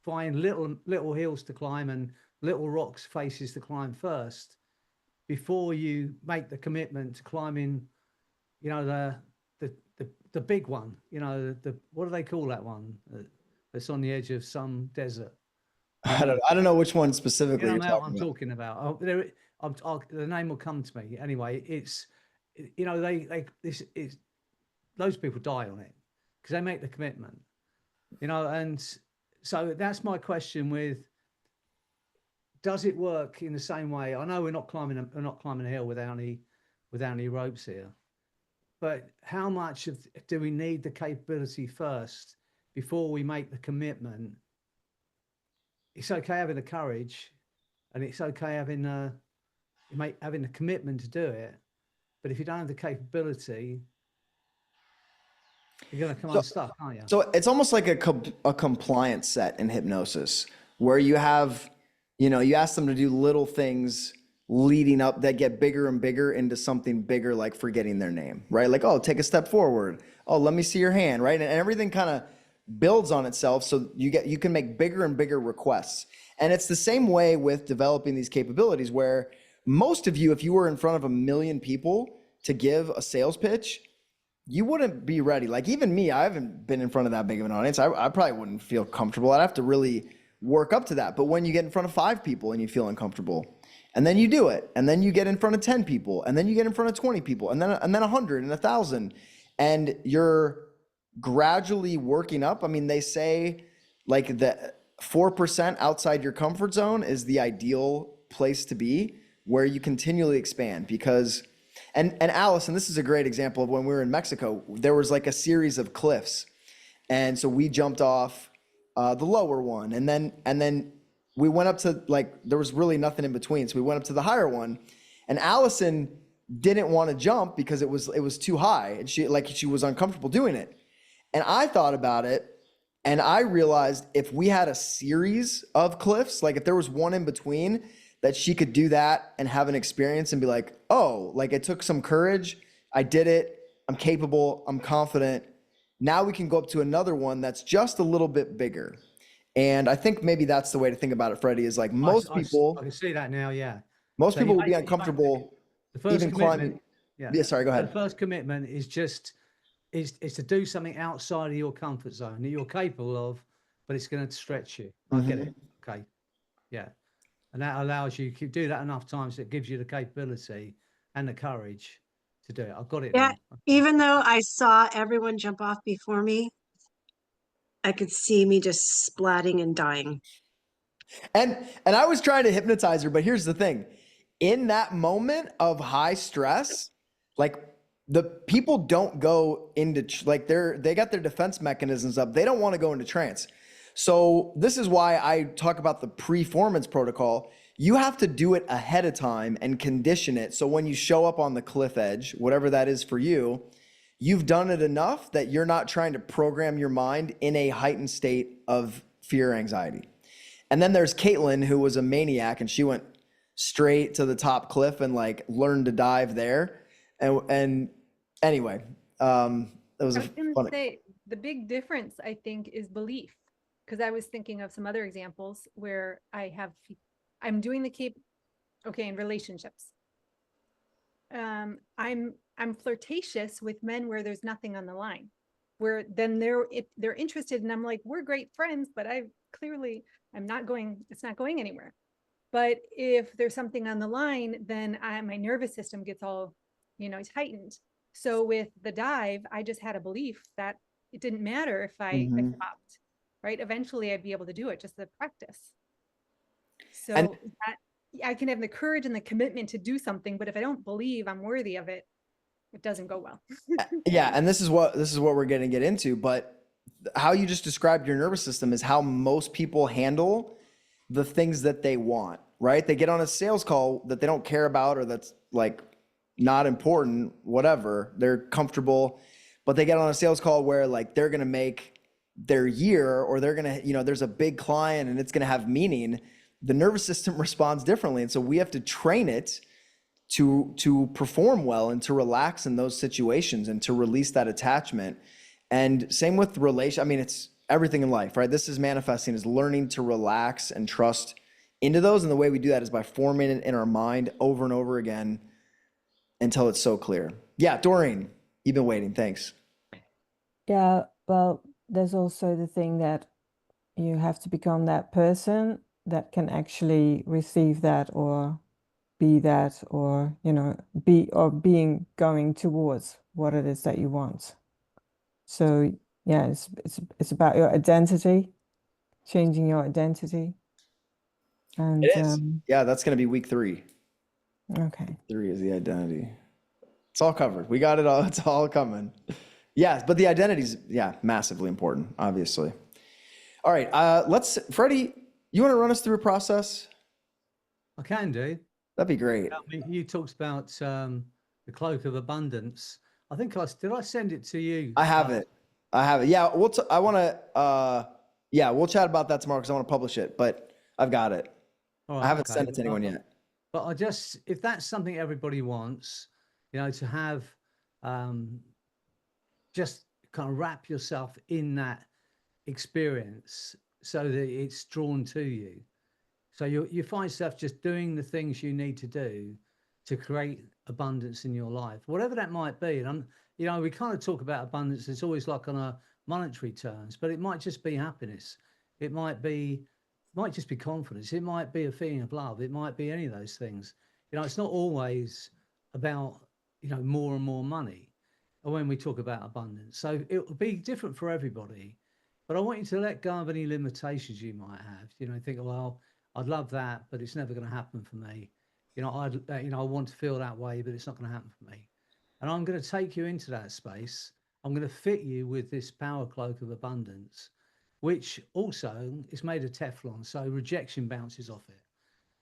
find little hills to climb and little rocks faces to climb first before you make the commitment to climbing, the big one, what do they call that one that's on the edge of some desert? I don't know which one specifically I'm talking about. The name will come to me anyway. It's those people die on it because they make the commitment, and so that's my question with, does it work in the same way? I know we're not climbing a hill without any ropes here, but how much do we need the capability first before we make the commitment? It's okay having the courage, and it's okay having the commitment to do it. But if you don't have the capability, you're going to come unstuck, aren't you? So it's almost like a compliance set in hypnosis, where you have, you ask them to do little things leading up that get bigger and bigger into something bigger, like forgetting their name, right? Like, oh, take a step forward. Oh, let me see your hand, right? And everything kind of builds on itself, so you can make bigger and bigger requests. And it's the same way with developing these capabilities, where most of you, if you were in front of 1 million people to give a sales pitch, you wouldn't be ready. Like even me, I haven't been in front of that big of an audience. I probably wouldn't feel comfortable. I'd have to really work up to that. But when you get in front of 5 people and you feel uncomfortable, and then you do it, and then you get in front of 10 people, and then you get in front of 20 people, and then 100 and 1,000, and you're gradually working up. I mean, they say like the 4% outside your comfort zone is the ideal place to be, where you continually expand. Because, and Allison, this is a great example of when we were in Mexico, there was like a series of cliffs. And so we jumped off the lower one, and then we went up to, like, there was really nothing in between. So we went up to the higher one, and Allison didn't want to jump because it was too high, and she was uncomfortable doing it. And I thought about it, and I realized if we had a series of cliffs, like if there was one in between, that she could do that and have an experience and be like, oh, like it took some courage. I did it. I'm capable. I'm confident. Now we can go up to another one that's just a little bit bigger. And I think maybe that's the way to think about it, Freddie, is like most people. I can see that now, yeah. Most people would be uncomfortable even climbing. Yeah, sorry, go ahead. The first commitment is to do something outside of your comfort zone that you're capable of, but it's going to stretch you. I get it. Okay. Yeah. And that allows you to do that enough times. It gives you the capability and the courage to do it. I've got it. Yeah. Now. Even though I saw everyone jump off before me, I could see me just splatting and dying. And I was trying to hypnotize her, but here's the thing. In that moment of high stress, like the people don't go into, like they got their defense mechanisms up. They don't want to go into trance. So this is why I talk about the performance protocol, you have to do it ahead of time and condition it. So when you show up on the cliff edge, whatever that is for you, you've done it enough that you're not trying to program your mind in a heightened state of fear or anxiety. And then there's Caitlin, who was a maniac, and she went straight to the top cliff and like learned to dive there. And anyway, it was I a was going to fun. say the big difference, I think, is belief. Because I was thinking of some other examples where I'm doing the cape, okay, in relationships. I'm flirtatious with men where there's nothing on the line, where then they're interested, and I'm like, we're great friends, but I'm not going, it's not going anywhere. But if there's something on the line, then my nervous system gets all, it's heightened. So with the dive, I just had a belief that it didn't matter if I stopped, right? Eventually I'd be able to do it, just the practice. So that I can have the courage and the commitment to do something, but if I don't believe I'm worthy of it, it doesn't go well. Yeah, and this is what we're going to get into, but how you just described your nervous system is how most people handle the things that they want, right? They get on a sales call that they don't care about or that's like not important, whatever. They're comfortable, but they get on a sales call where like they're going to make their year, or they're going to, there's a big client and it's going to have meaning. The nervous system responds differently. And so we have to train it to perform well and to relax in those situations and to release that attachment. And same with it's everything in life, right? This is manifesting, is learning to relax and trust into those. And the way we do that is by forming it in our mind over and over again until it's so clear. Yeah, Doreen, you've been waiting. Thanks. Yeah, well, there's also the thing that you have to become that person that can actually receive that or be that, or being going towards what it is that you want. So yeah, it's about your identity, changing your identity. And it is. Yeah, that's going to be week 3. Okay. 3 is the identity. It's all covered. We got it all. It's all coming. Yeah, but the identity's massively important, obviously. All right, Freddy, you want to run us through a process? I can do. That'd be great. You talked about the cloak of abundance. I think did I send it to you? I have it. Yeah, I want to. We'll chat about that tomorrow because I want to publish it. But I've got it. All right, I haven't sent it to anyone yet. But if that's something everybody wants, to have, just kind of wrap yourself in that experience so that it's drawn to you. So you find yourself just doing the things you need to do to create abundance in your life, whatever that might be. And we kind of talk about abundance. It's always like on a monetary terms, but it might just be happiness. It might just be confidence. It might be a feeling of love. It might be any of those things. It's not always about, more and more money when we talk about abundance. So it will be different for everybody, but I want you to let go of any limitations you might have, think, well, I'd love that, but it's never going to happen for me. I want to feel that way, but it's not going to happen for me. And I'm going to take you into that space. I'm going to fit you with this power cloak of abundance, which also is made of Teflon, so rejection bounces off it.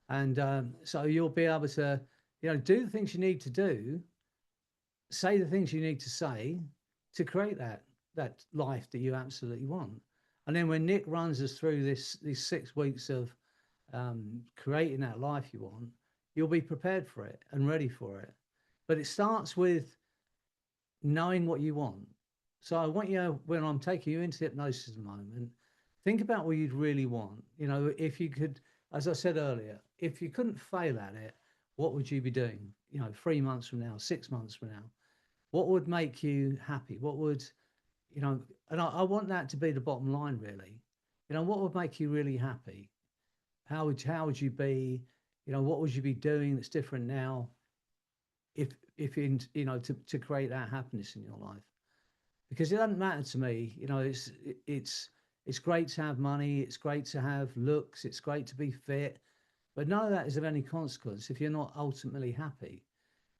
And so you'll be able to, do the things you need to do, say the things you need to say to create that life that you absolutely want. And then when Nick runs us through these 6 weeks of creating that life you want, you'll be prepared for it and ready for it. But it starts with knowing what you want. So I want you, when I'm taking you into hypnosis at the moment, think about what you'd really want. If you could, as I said earlier, if you couldn't fail at it, what would you be doing? 3 months from now, 6 months from now, what would make you happy? What would, and I want that to be the bottom line, really. What would make you really happy? How would you be? What would you be doing that's different now? If in to create that happiness in your life, because it doesn't matter to me. It's great to have money. It's great to have looks. It's great to be fit, but none of that is of any consequence if you're not ultimately happy.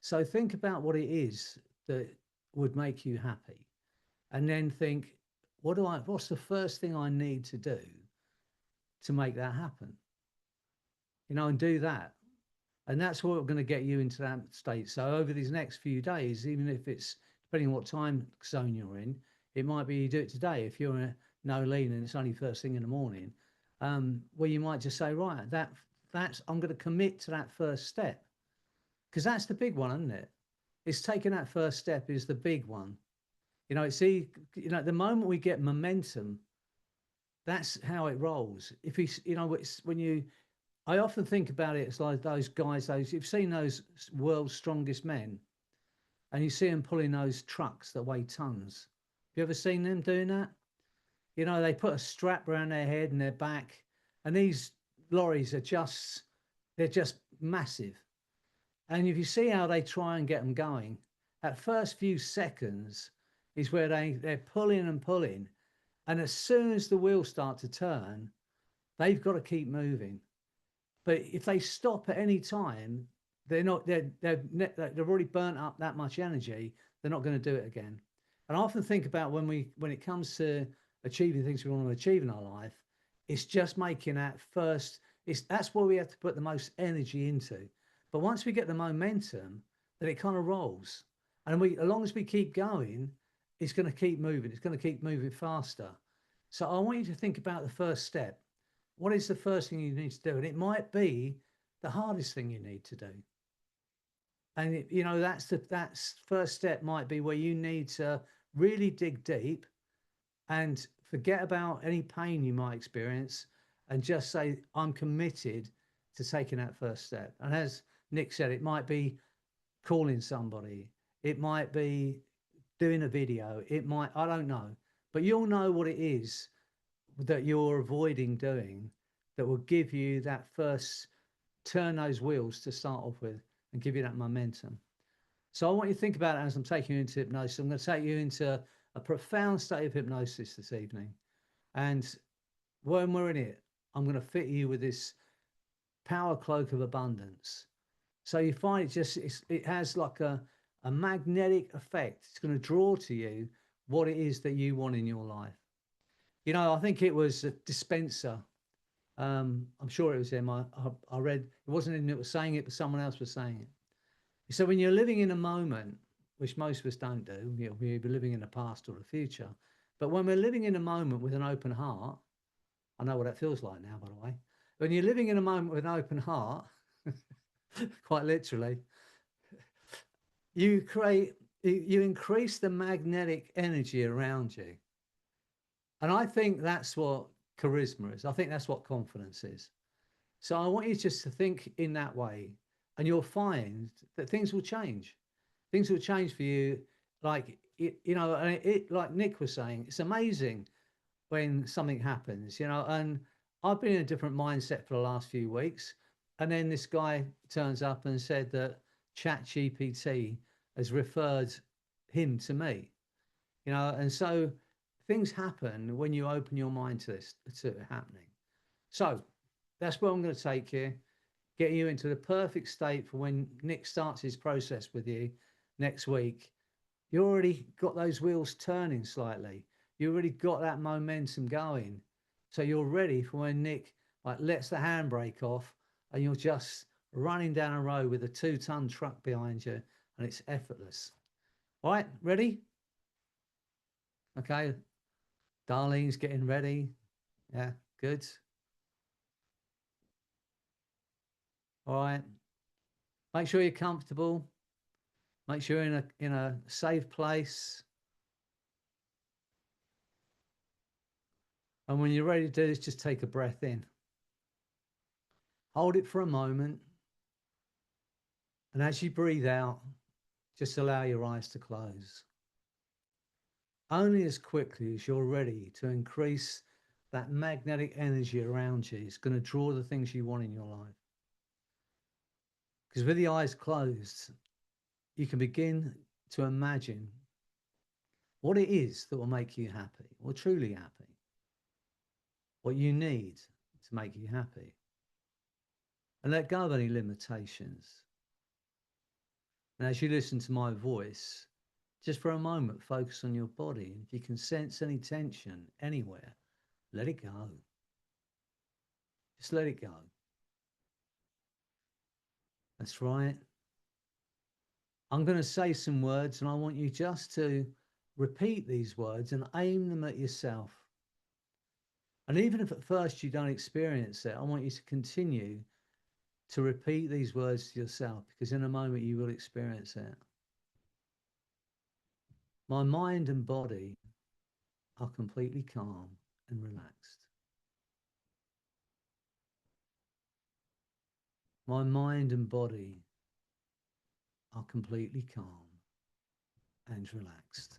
So think about what it is that would make you happy, and then think, what's the first thing I need to do to make that happen? and do that. And that's what we're going to get you into that state. So over these next few days, even if it's depending on what time zone you're in, it might be you do it today. If you're in a no lean and it's only first thing in the morning, where you might just say, right, that's I'm going to commit to that first step, because that's the big one, isn't it? It's taking that first step is the big one. The moment we get momentum, that's how it rolls. If it's when you I often think about it as like those guys, you've seen those world's strongest men, and you see them pulling those trucks that weigh tons. Have you ever seen them doing that? They put a strap around their head and their back, and these lorries they're just massive. And if you see how they try and get them going, that first few seconds is where they're pulling and pulling. And as soon as the wheels start to turn, they've got to keep moving. But if they stop at any time, they've already burnt up that much energy. They're not going to do it again. And I often think about when it comes to achieving things we want to achieve in our life, it's just making that first. That's where we have to put the most energy into. But once we get the momentum, then it kind of rolls. And as long as we keep going, it's going to keep moving. It's going to keep moving faster. So I want you to think about the first step. What is the first thing you need to do? And it might be the hardest thing you need to do. And that's first step might be where you need to really dig deep and forget about any pain you might experience and just say, I'm committed to taking that first step. And as Nick said, it might be calling somebody. It might be doing a video. I don't know, but you'll know what it is that you're avoiding doing that will give you that first turn those wheels to start off with and give you that momentum. So I want you to think about it as I'm taking you into hypnosis. I'm going to take you into a profound state of hypnosis this evening. And when we're in it, I'm going to fit you with this power cloak of abundance. So you find it has like a magnetic effect. It's going to draw to you what it is that you want in your life. I think it was a dispenser. I'm sure it was him. I read, it wasn't him that was saying it, but someone else was saying it. So when you're living in a moment, which most of us don't do, we'll be living in the past or the future. But when we're living in a moment with an open heart, I know what that feels like now, by the way. When you're living in a moment with an open heart, quite literally, you increase the magnetic energy around you. And I think that's what charisma is. I think that's what confidence is. So I want you just to think in that way, and you'll find that things will change. Things will change for you. Like like Nick was saying, it's amazing when something happens, and I've been in a different mindset for the last few weeks. And then this guy turns up and said that ChatGPT has referred him to me, and so things happen when you open your mind to this, to happening. So that's where I'm going to take you, get you into the perfect state for when Nick starts his process with you next week. You already got those wheels turning slightly. You already got that momentum going. So you're ready for when Nick lets the handbrake off and you're just running down a road with a 2-ton truck behind you and it's effortless. All right, ready? Okay. Darlene's getting ready. Yeah, good. All right. Make sure you're comfortable. Make sure you're in a safe place. And when you're ready to do this, just take a breath in. Hold it for a moment. And as you breathe out, just allow your eyes to close. Only as quickly as you're ready to increase that magnetic energy around you, it's going to draw the things you want in your life. Because with the eyes closed, you can begin to imagine what it is that will make you happy, or truly happy. What you need to make you happy. And let go of any limitations. And as you listen to my voice, just for a moment, focus on your body. If you can sense any tension anywhere, let it go. Just let it go. That's right. I'm going to say some words and I want you just to repeat these words and aim them at yourself. And even if at first you don't experience it, I want you to continue to repeat these words to yourself, because in a moment you will experience it. My mind and body are completely calm and relaxed. My mind and body are completely calm and relaxed.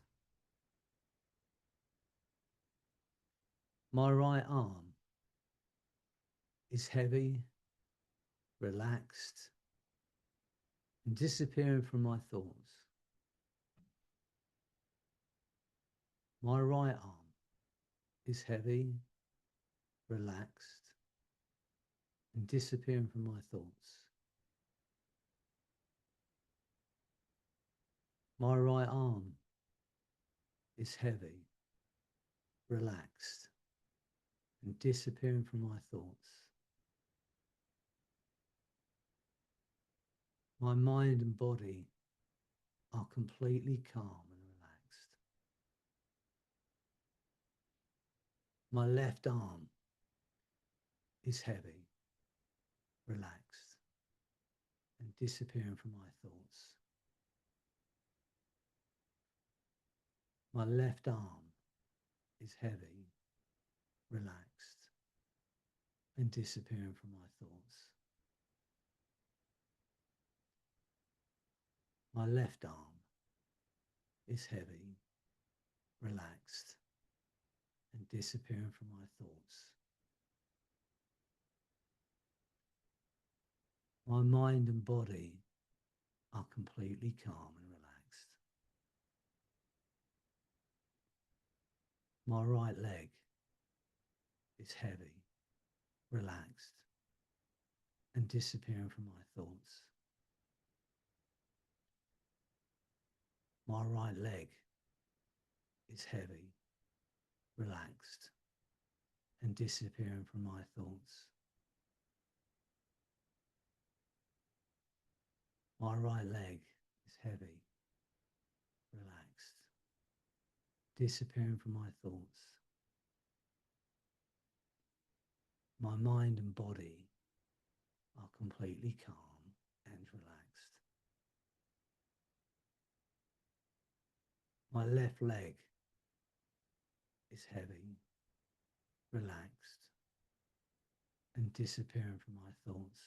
My right arm is heavy, relaxed, and disappearing from my thoughts. My right arm is heavy, relaxed, and disappearing from my thoughts. My right arm is heavy, relaxed, and disappearing from my thoughts. My mind and body are completely calm and relaxed. My left arm is heavy, relaxed, and disappearing from my thoughts. My left arm is heavy, relaxed, and disappearing from my thoughts. My left arm is heavy, relaxed, and disappearing from my thoughts. My mind and body are completely calm and relaxed. My right leg is heavy, relaxed, and disappearing from my thoughts. My right leg is heavy, relaxed, and disappearing from my thoughts. My right leg is heavy, relaxed, disappearing from my thoughts. My mind and body are completely calm and relaxed. My left leg is heavy, relaxed, and disappearing from my thoughts.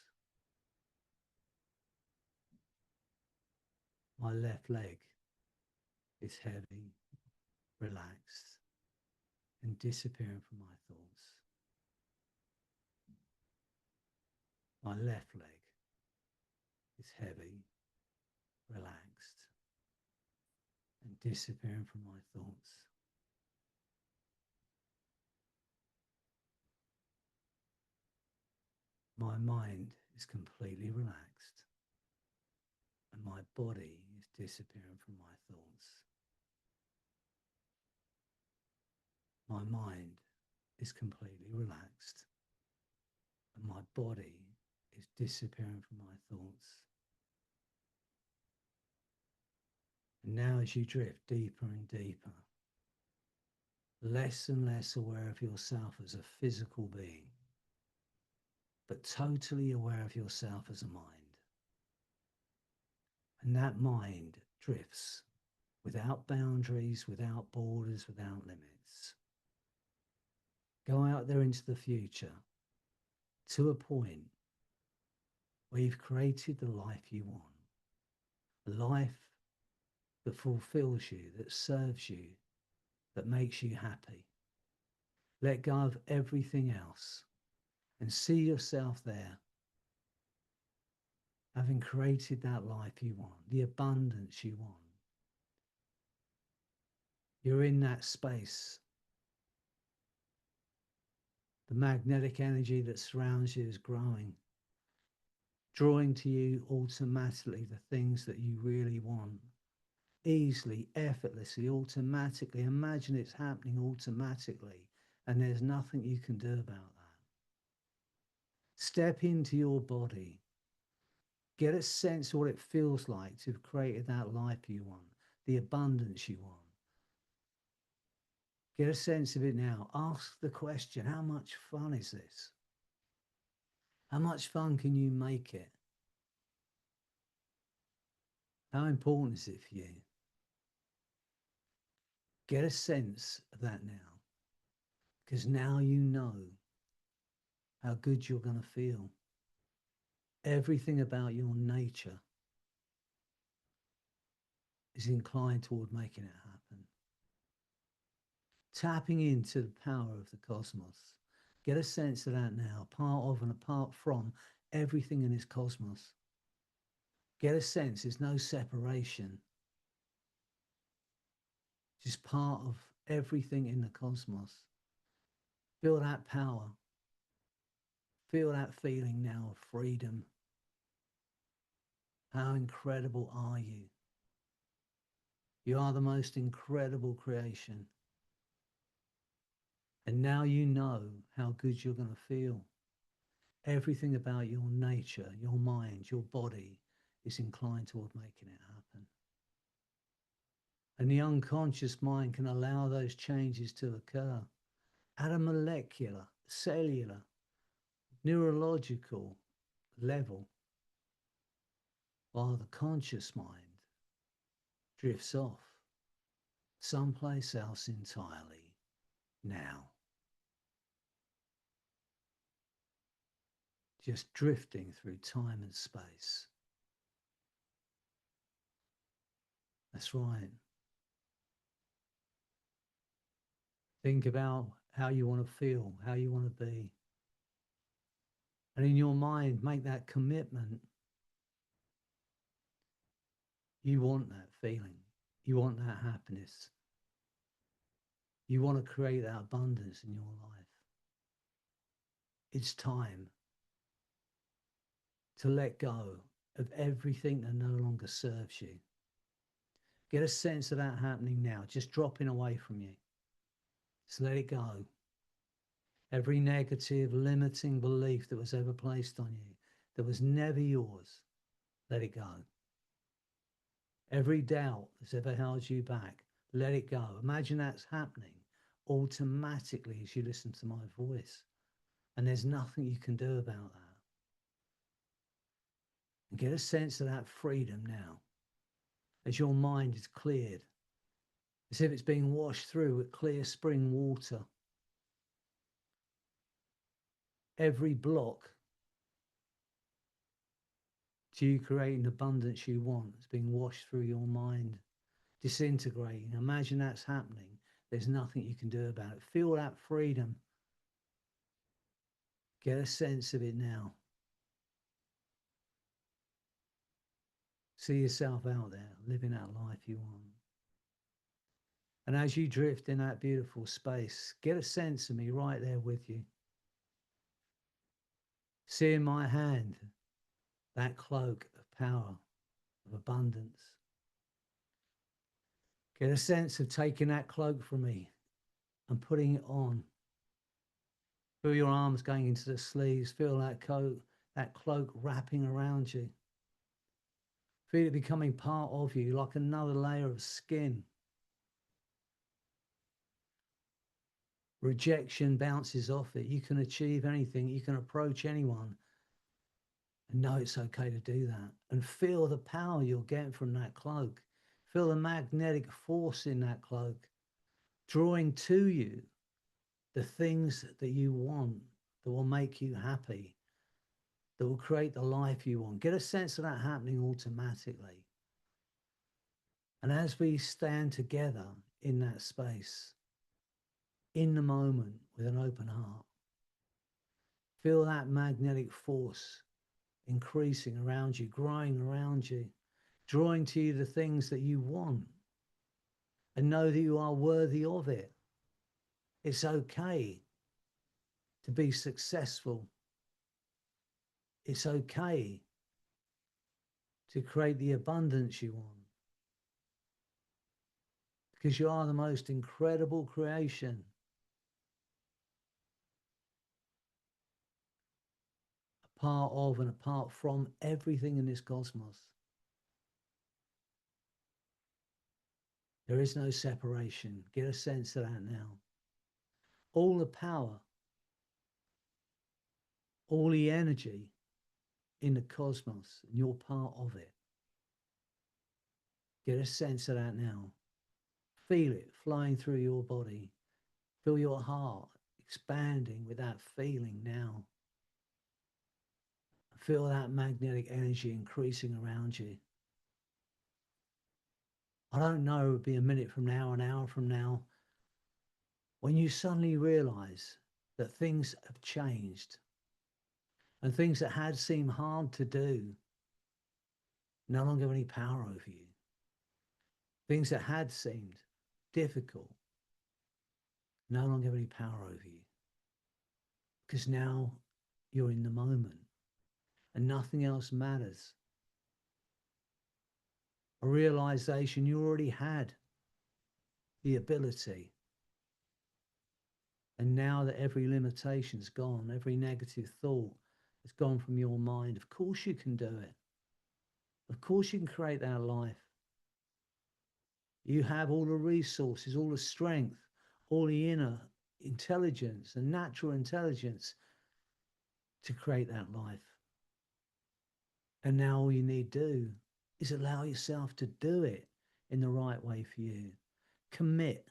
My left leg is heavy, relaxed, and disappearing from my thoughts. My left leg is heavy, relaxed, and disappearing from my thoughts. My mind is completely relaxed, and my body is disappearing from my thoughts. My mind is completely relaxed, and my body is disappearing from my thoughts. And now as you drift deeper and deeper, less and less aware of yourself as a physical being, but totally aware of yourself as a mind. And that mind drifts without boundaries, without borders, without limits. Go out there into the future to a point where you've created the life you want, a life that fulfills you, that serves you, that makes you happy. Let go of everything else and see yourself there, having created that life you want, the abundance you want. You're in that space. The magnetic energy that surrounds you is growing, drawing to you automatically the things that you really want. Easily, effortlessly, automatically. Imagine it's happening automatically, and there's nothing you can do about that. Step into your body. Get a sense of what it feels like to have created that life you want, the abundance you want. Get a sense of it now. Ask the question, how much fun is this? How much fun can you make it? How important is it for you? Get a sense of that now, because now you know how good you're going to feel. Everything about your nature is inclined toward making it happen. Tapping into the power of the cosmos. Get a sense of that now, part of and apart from everything in this cosmos. Get a sense there's no separation. Just part of everything in the cosmos. Feel that power. Feel that feeling now of freedom. How incredible are you? You are the most incredible creation. And now you know how good you're going to feel. Everything about your nature, your mind, your body is inclined toward making it happen. And the unconscious mind can allow those changes to occur at a molecular, cellular, neurological level, while the conscious mind drifts off someplace else entirely now. Just drifting through time and space. That's right. Think about how you want to feel, how you want to be. And in your mind, make that commitment. You want that feeling. You want that happiness. You want to create that abundance in your life. It's time to let go of everything that no longer serves you. Get a sense of that happening now, just dropping away from you. Just let it go. Every negative, limiting belief that was ever placed on you, that was never yours, let it go. Every doubt that's ever held you back, let it go. Imagine that's happening automatically as you listen to my voice. And there's nothing you can do about that. And get a sense of that freedom now, as your mind is cleared, as if it's being washed through with clear spring water. Every block to you creating the abundance you want is being washed through your mind, disintegrating. Imagine that's happening. There's nothing you can do about it. Feel that freedom. Get a sense of it now. See yourself out there living that life you want. And as you drift in that beautiful space, get a sense of me right there with you. See in my hand that cloak of power, of abundance. Get a sense of taking that cloak from me and putting it on. Feel your arms going into the sleeves. Feel that cloak wrapping around you. Feel it becoming part of you, like another layer of skin. Rejection bounces off it. You can achieve anything. You can approach anyone. And know it's okay to do that. And feel the power you'll get from that cloak. Feel the magnetic force in that cloak, drawing to you the things that you want, that will make you happy, that will create the life you want. Get a sense of that happening automatically. And as we stand together in that space, in the moment with an open heart, feel that magnetic force increasing around you, growing around you, drawing to you the things that you want, and know that you are worthy of it. It's okay to be successful. It's okay to create the abundance you want, because you are the most incredible creation. A part of and apart from everything in this cosmos. There is no separation. Get a sense of that now. All the power, all the energy in the cosmos, and you're part of it. Get a sense of that now. Feel it flowing through your body. Feel your heart expanding with that feeling now. Feel that magnetic energy increasing around you. I don't know, it would be a minute from now, an hour from now, when you suddenly realize that things have changed and things that had seemed hard to do no longer have any power over you. Things that had seemed difficult no longer have any power over you. Because now you're in the moment and nothing else matters. A realization you already had the ability. And now that every limitation's gone, every negative thought has gone from your mind, of course you can do it. Of course you can create that life. You have all the resources, all the strength, all the inner intelligence and natural intelligence to create that life. And now all you need to do is allow yourself to do it in the right way for you. Commit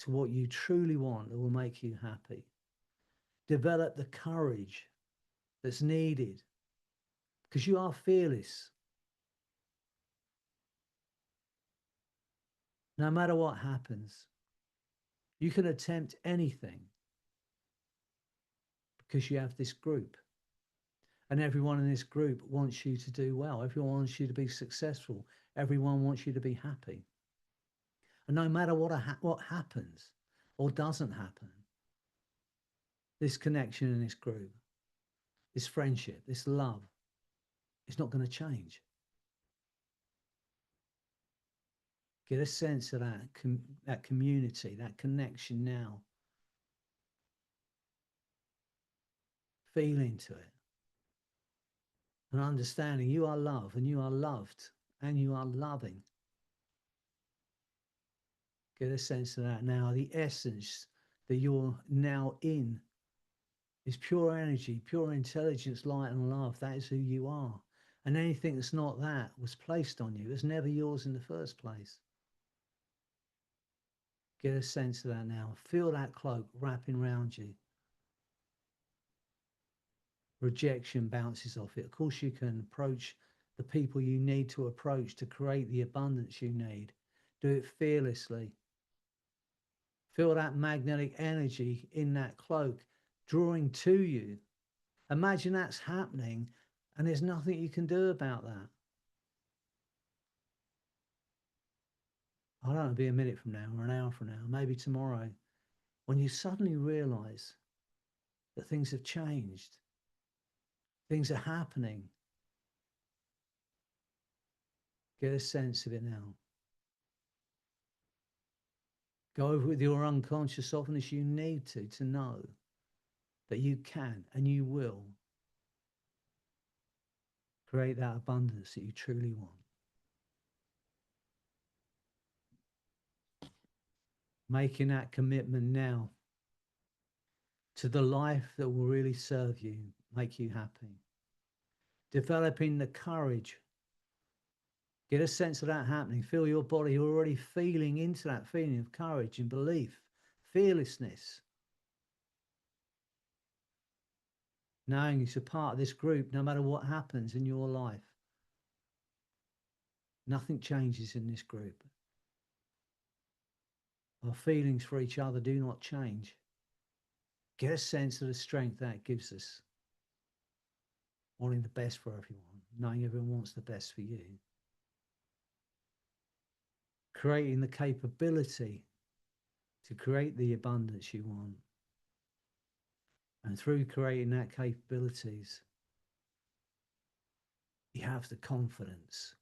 to what you truly want that will make you happy. Develop the courage that's needed because you are fearless. No matter what happens, you can attempt anything because you have this group. And everyone in this group wants you to do well. Everyone wants you to be successful. Everyone wants you to be happy. And no matter what happens or doesn't happen, this connection in this group, this friendship, this love, is not going to change. Get a sense of that community, that connection now. Feel into it. And understanding you are love and you are loved and you are loving. Get a sense of that now. The essence that you're now in is pure energy, pure intelligence, light and love. That is who you are. And anything that's not that was placed on you. It was never yours in the first place. Get a sense of that now. Feel that cloak wrapping around you. Rejection bounces off it. Of course, you can approach the people you need to approach to create the abundance you need. Do it fearlessly. Feel that magnetic energy in that cloak drawing to you. Imagine that's happening and there's nothing you can do about that. I don't know, it'll be a minute from now or an hour from now, maybe tomorrow, when you suddenly realize that things have changed. Things are happening. Get a sense of it now. Go over with your unconscious often as you need to know that you can and you will create that abundance that you truly want. Making that commitment now to the life that will really serve you, make you happy. Developing the courage. Get a sense of that happening. Feel your body already feeling into that feeling of courage and belief, fearlessness. Knowing you're part of this group, no matter what happens in your life. Nothing changes in this group. Our feelings for each other do not change. Get a sense of the strength that gives us. Wanting the best for everyone, knowing everyone wants the best for you. Creating the capability to create the abundance you want. And through creating that capabilities, you have the confidence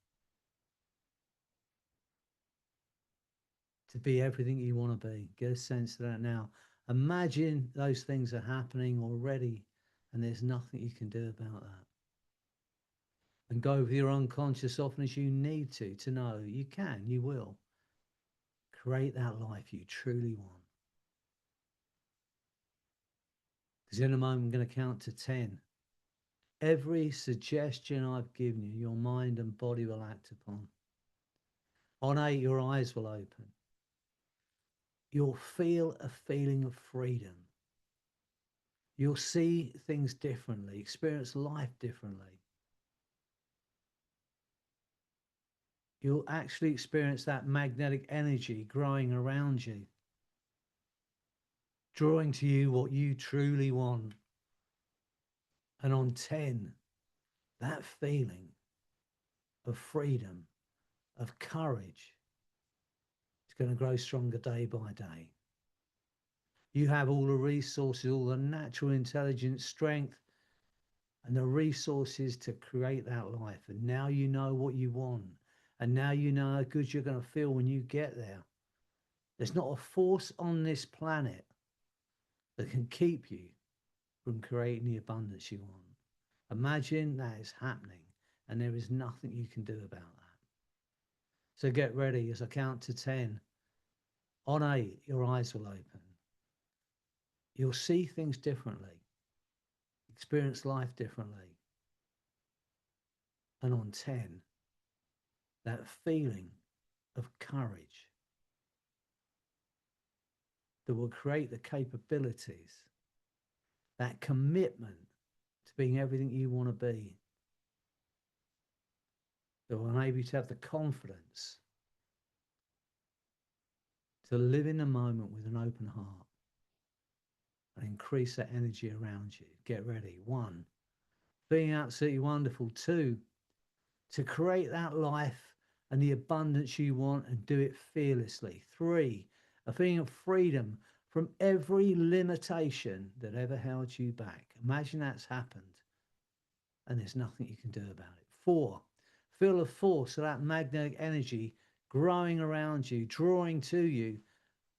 to be everything you want to be. Get a sense of that now. Imagine those things are happening already And there's nothing you can do about that. And go with your unconscious often as you need to know you can, you will. Create that life you truly want. Because in a moment, I'm going to count to 10. Every suggestion I've given you, your mind and body will act upon. On 8, your eyes will open. You'll feel a feeling of freedom. You'll see things differently, experience life differently. You'll actually experience that magnetic energy growing around you, drawing to you what you truly want. And on 10, that feeling of freedom, of courage, is going to grow stronger day by day. You have all the resources, all the natural intelligence, strength, and the resources to create that life. And now you know what you want. And now you know how good you're going to feel when you get there. There's not a force on this planet that can keep you from creating the abundance you want. Imagine that is happening, and there is nothing you can do about that. So get ready as I count to 10. On 8, your eyes will open. You'll see things differently, experience life differently. And on 10, that feeling of courage that will create the capabilities, that commitment to being everything you want to be, that will enable you to have the confidence to live in the moment with an open heart and increase that energy around you. Get ready. 1, being absolutely wonderful. 2, to create that life and the abundance you want and do it fearlessly. 3, a feeling of freedom from every limitation that ever held you back. Imagine that's happened and there's nothing you can do about it. 4, feel the force of that magnetic energy growing around you, drawing to you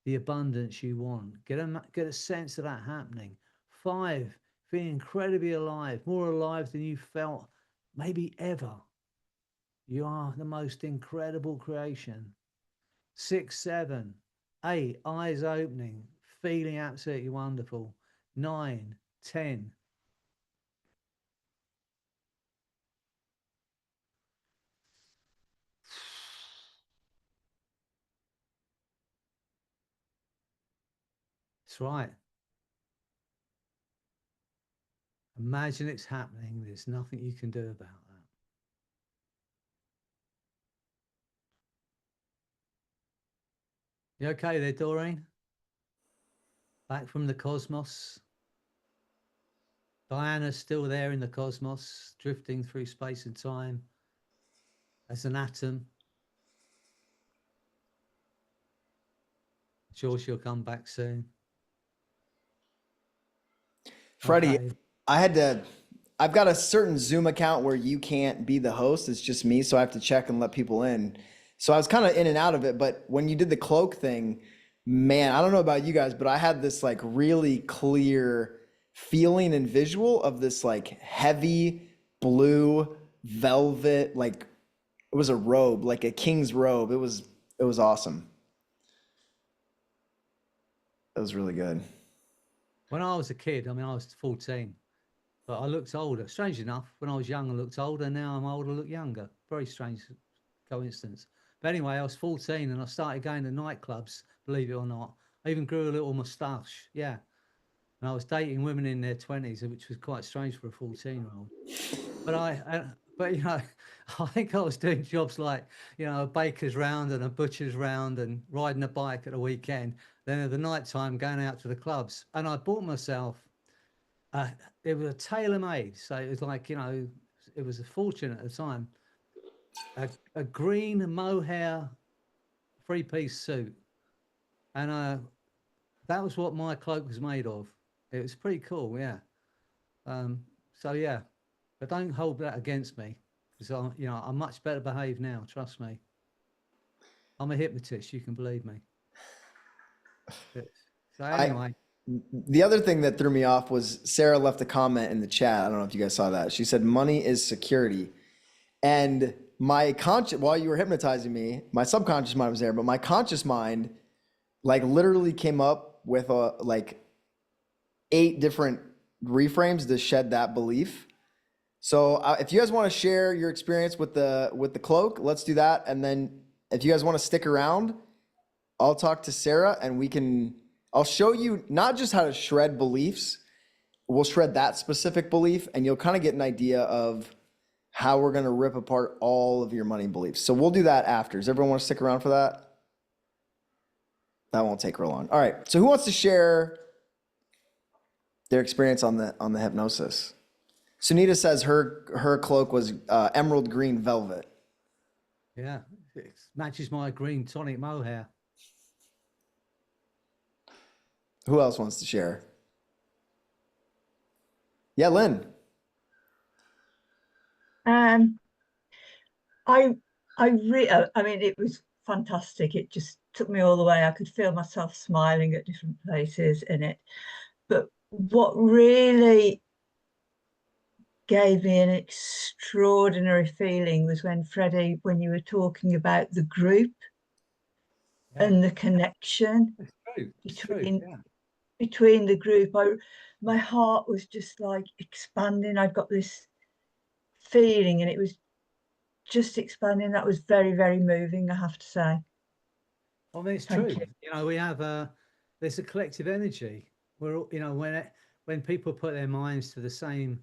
the abundance you want. Get a sense of that happening. 5, feeling incredibly alive, more alive than you felt maybe ever. You are the most incredible creation. 6, 7, 8, eyes opening, feeling absolutely wonderful. 9, 10. That's right. Imagine it's happening. There's nothing you can do about that. You okay there, Doreen? Back from the cosmos. Diana's still there in the cosmos, drifting through space and time as an atom. Sure, she'll come back soon. Freddie, Okay. I've got a certain Zoom account where you can't be the host. It's just me. So I have to check and let people in. So I was kind of in and out of it. But when you did the cloak thing, man, I don't know about you guys, but I had this like really clear feeling and visual of this like heavy blue velvet, like it was a robe, like a king's robe. It was awesome. It was really good. When I was a kid, I mean, I was 14, but I looked older. Strange enough, when I was young, I looked older. Now I'm older, I look younger. Very strange coincidence. But anyway, I was 14 and I started going to nightclubs, believe it or not. I even grew a little moustache. Yeah. And I was dating women in their 20s, which was quite strange for a 14-year-old. But you know, I think I was doing jobs like, you know, a baker's round and a butcher's round and riding a bike at the weekend. Then at the night time, going out to the clubs. And I bought myself, it was a tailor-made. So it was like, you know, it was a fortune at the time. A green mohair 3-piece suit. And that was what my cloak was made of. It was pretty cool, yeah. So yeah, but don't hold that against me because I'm much better behaved now. Trust me. I'm a hypnotist. You can believe me. So anyway, The other thing that threw me off was Sarah left a comment in the chat. I don't know if you guys saw that. She said, money is security. And my conscious, while you were hypnotizing me, my subconscious mind was there, but my conscious mind like literally came up with like 8 different reframes to shed that belief. So if you guys want to share your experience with the cloak, let's do that. And then if you guys want to stick around, I'll talk to Sarah and I'll show you not just how to shred beliefs, we'll shred that specific belief and you'll kind of get an idea of how we're going to rip apart all of your money beliefs. So we'll do that after. Does everyone want to stick around for that? That won't take real long. All right. So who wants to share their experience on the hypnosis? Sunita says her cloak was emerald green velvet. Yeah, it matches my green tonic mohair. Who else wants to share? Yeah, Lynn. I mean, it was fantastic. It just took me all the way. I could feel myself smiling at different places in it. But what really gave me an extraordinary feeling was when Freddy, when you were talking about the group and the connection between the group. My heart was just like expanding. I'd got this feeling and it was just expanding. That was very, very moving, I have to say. I mean, it's true. You know, we have there's a collective energy. We're, you know, when people put their minds to the same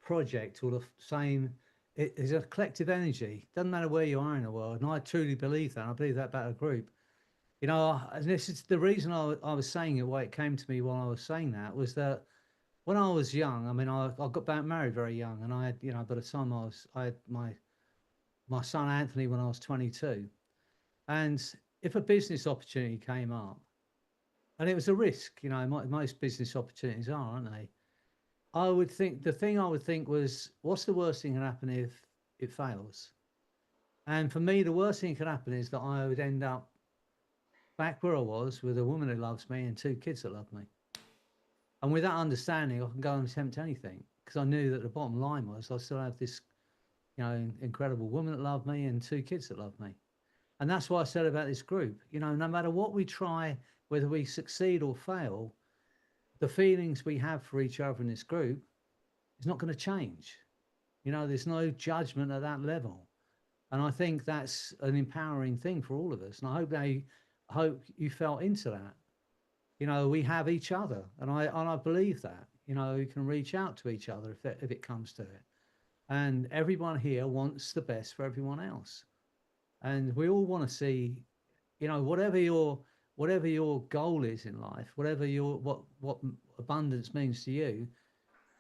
project or the same, it is a collective energy. Doesn't matter where you are in the world, and I truly believe that. I believe that about a group. You know, and this is the reason I was saying it. Why it came to me while I was saying that was that when I was young. I mean, I got married very young, and I had, you know, by the time I had my son Anthony when I was 22, and if a business opportunity came up, and it was a risk, you know, most business opportunities are, aren't they? I would think the thing I would think was, what's the worst thing that can happen if it fails? And for me, the worst thing that could happen is that I would end up back where I was with a woman who loves me and 2 kids that love me. And with that understanding, I can go and attempt anything, because I knew that the bottom line was I still have this, you know, incredible woman that loved me and 2 kids that love me. And that's why I said about this group, you know, no matter what we try, whether we succeed or fail, the feelings we have for each other in this group is not going to change. You know, there's no judgment at that level. And I think that's an empowering thing for all of us. And I hope you felt into that. You know, we have each other, and I believe that, you know, you can reach out to each other if it comes to it. And everyone here wants the best for everyone else. And we all want to see, you know, whatever your goal is in life, whatever what abundance means to you,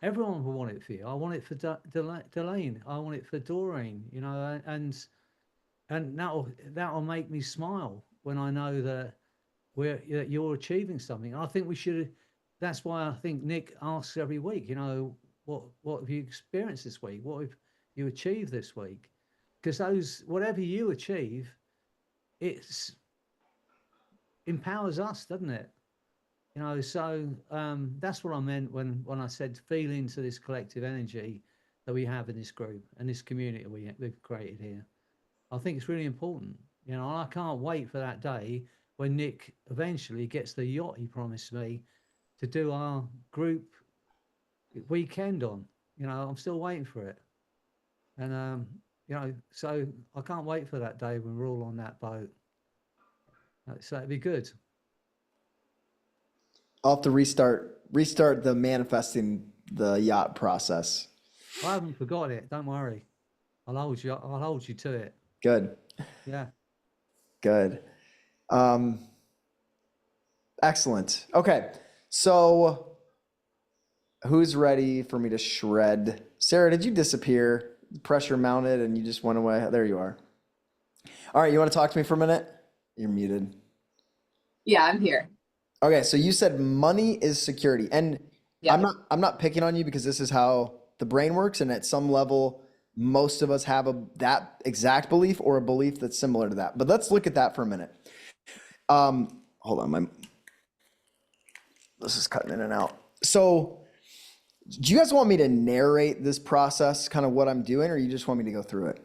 everyone will want it for you. I want it for Delane. I want it for Doreen, you know, and that'll make me smile when I know that you're achieving something. I think we should. That's why I think Nick asks every week, you know, what have you experienced this week? What have you achieved this week? Because whatever you achieve, it's empowers us, doesn't it? You know, so that's what I meant when I said feel into this collective energy that we have in this group and this community we've created here. I think it's really important. You know, I can't wait for that day when Nick eventually gets the yacht he promised me to do our group weekend on. You know, I'm still waiting for it. And, you know, so I can't wait for that day when we're all on that boat. So it'd be good. I'll have to restart the manifesting the yacht process. I haven't forgotten it. Don't worry. I'll hold you to it. Good. Yeah. Good. Excellent. Okay. So who's ready for me to shred? Sarah, did you disappear? Pressure mounted and you just went away? There you are. All right. You want to talk to me for a minute? You're muted. Yeah, I'm here. Okay. So you said money is security, and Yeah. I'm not picking on you because this is how the brain works. And at some level, most of us have that exact belief or a belief that's similar to that. But let's look at that for a minute. Hold on. This is cutting in and out. So do you guys want me to narrate this process, kind of what I'm doing, or you just want me to go through it?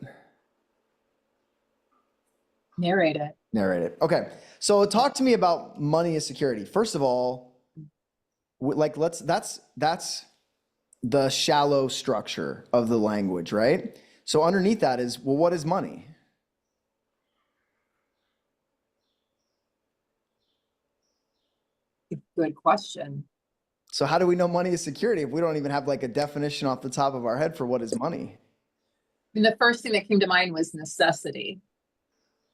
Narrate it. Narrate it. Okay. So talk to me about money as security. First of all, like that's the shallow structure of the language, right? So underneath that is, well, what is money? Good question. So how do we know money is security if we don't even have like a definition off the top of our head for what is money? And the first thing that came to mind was necessity,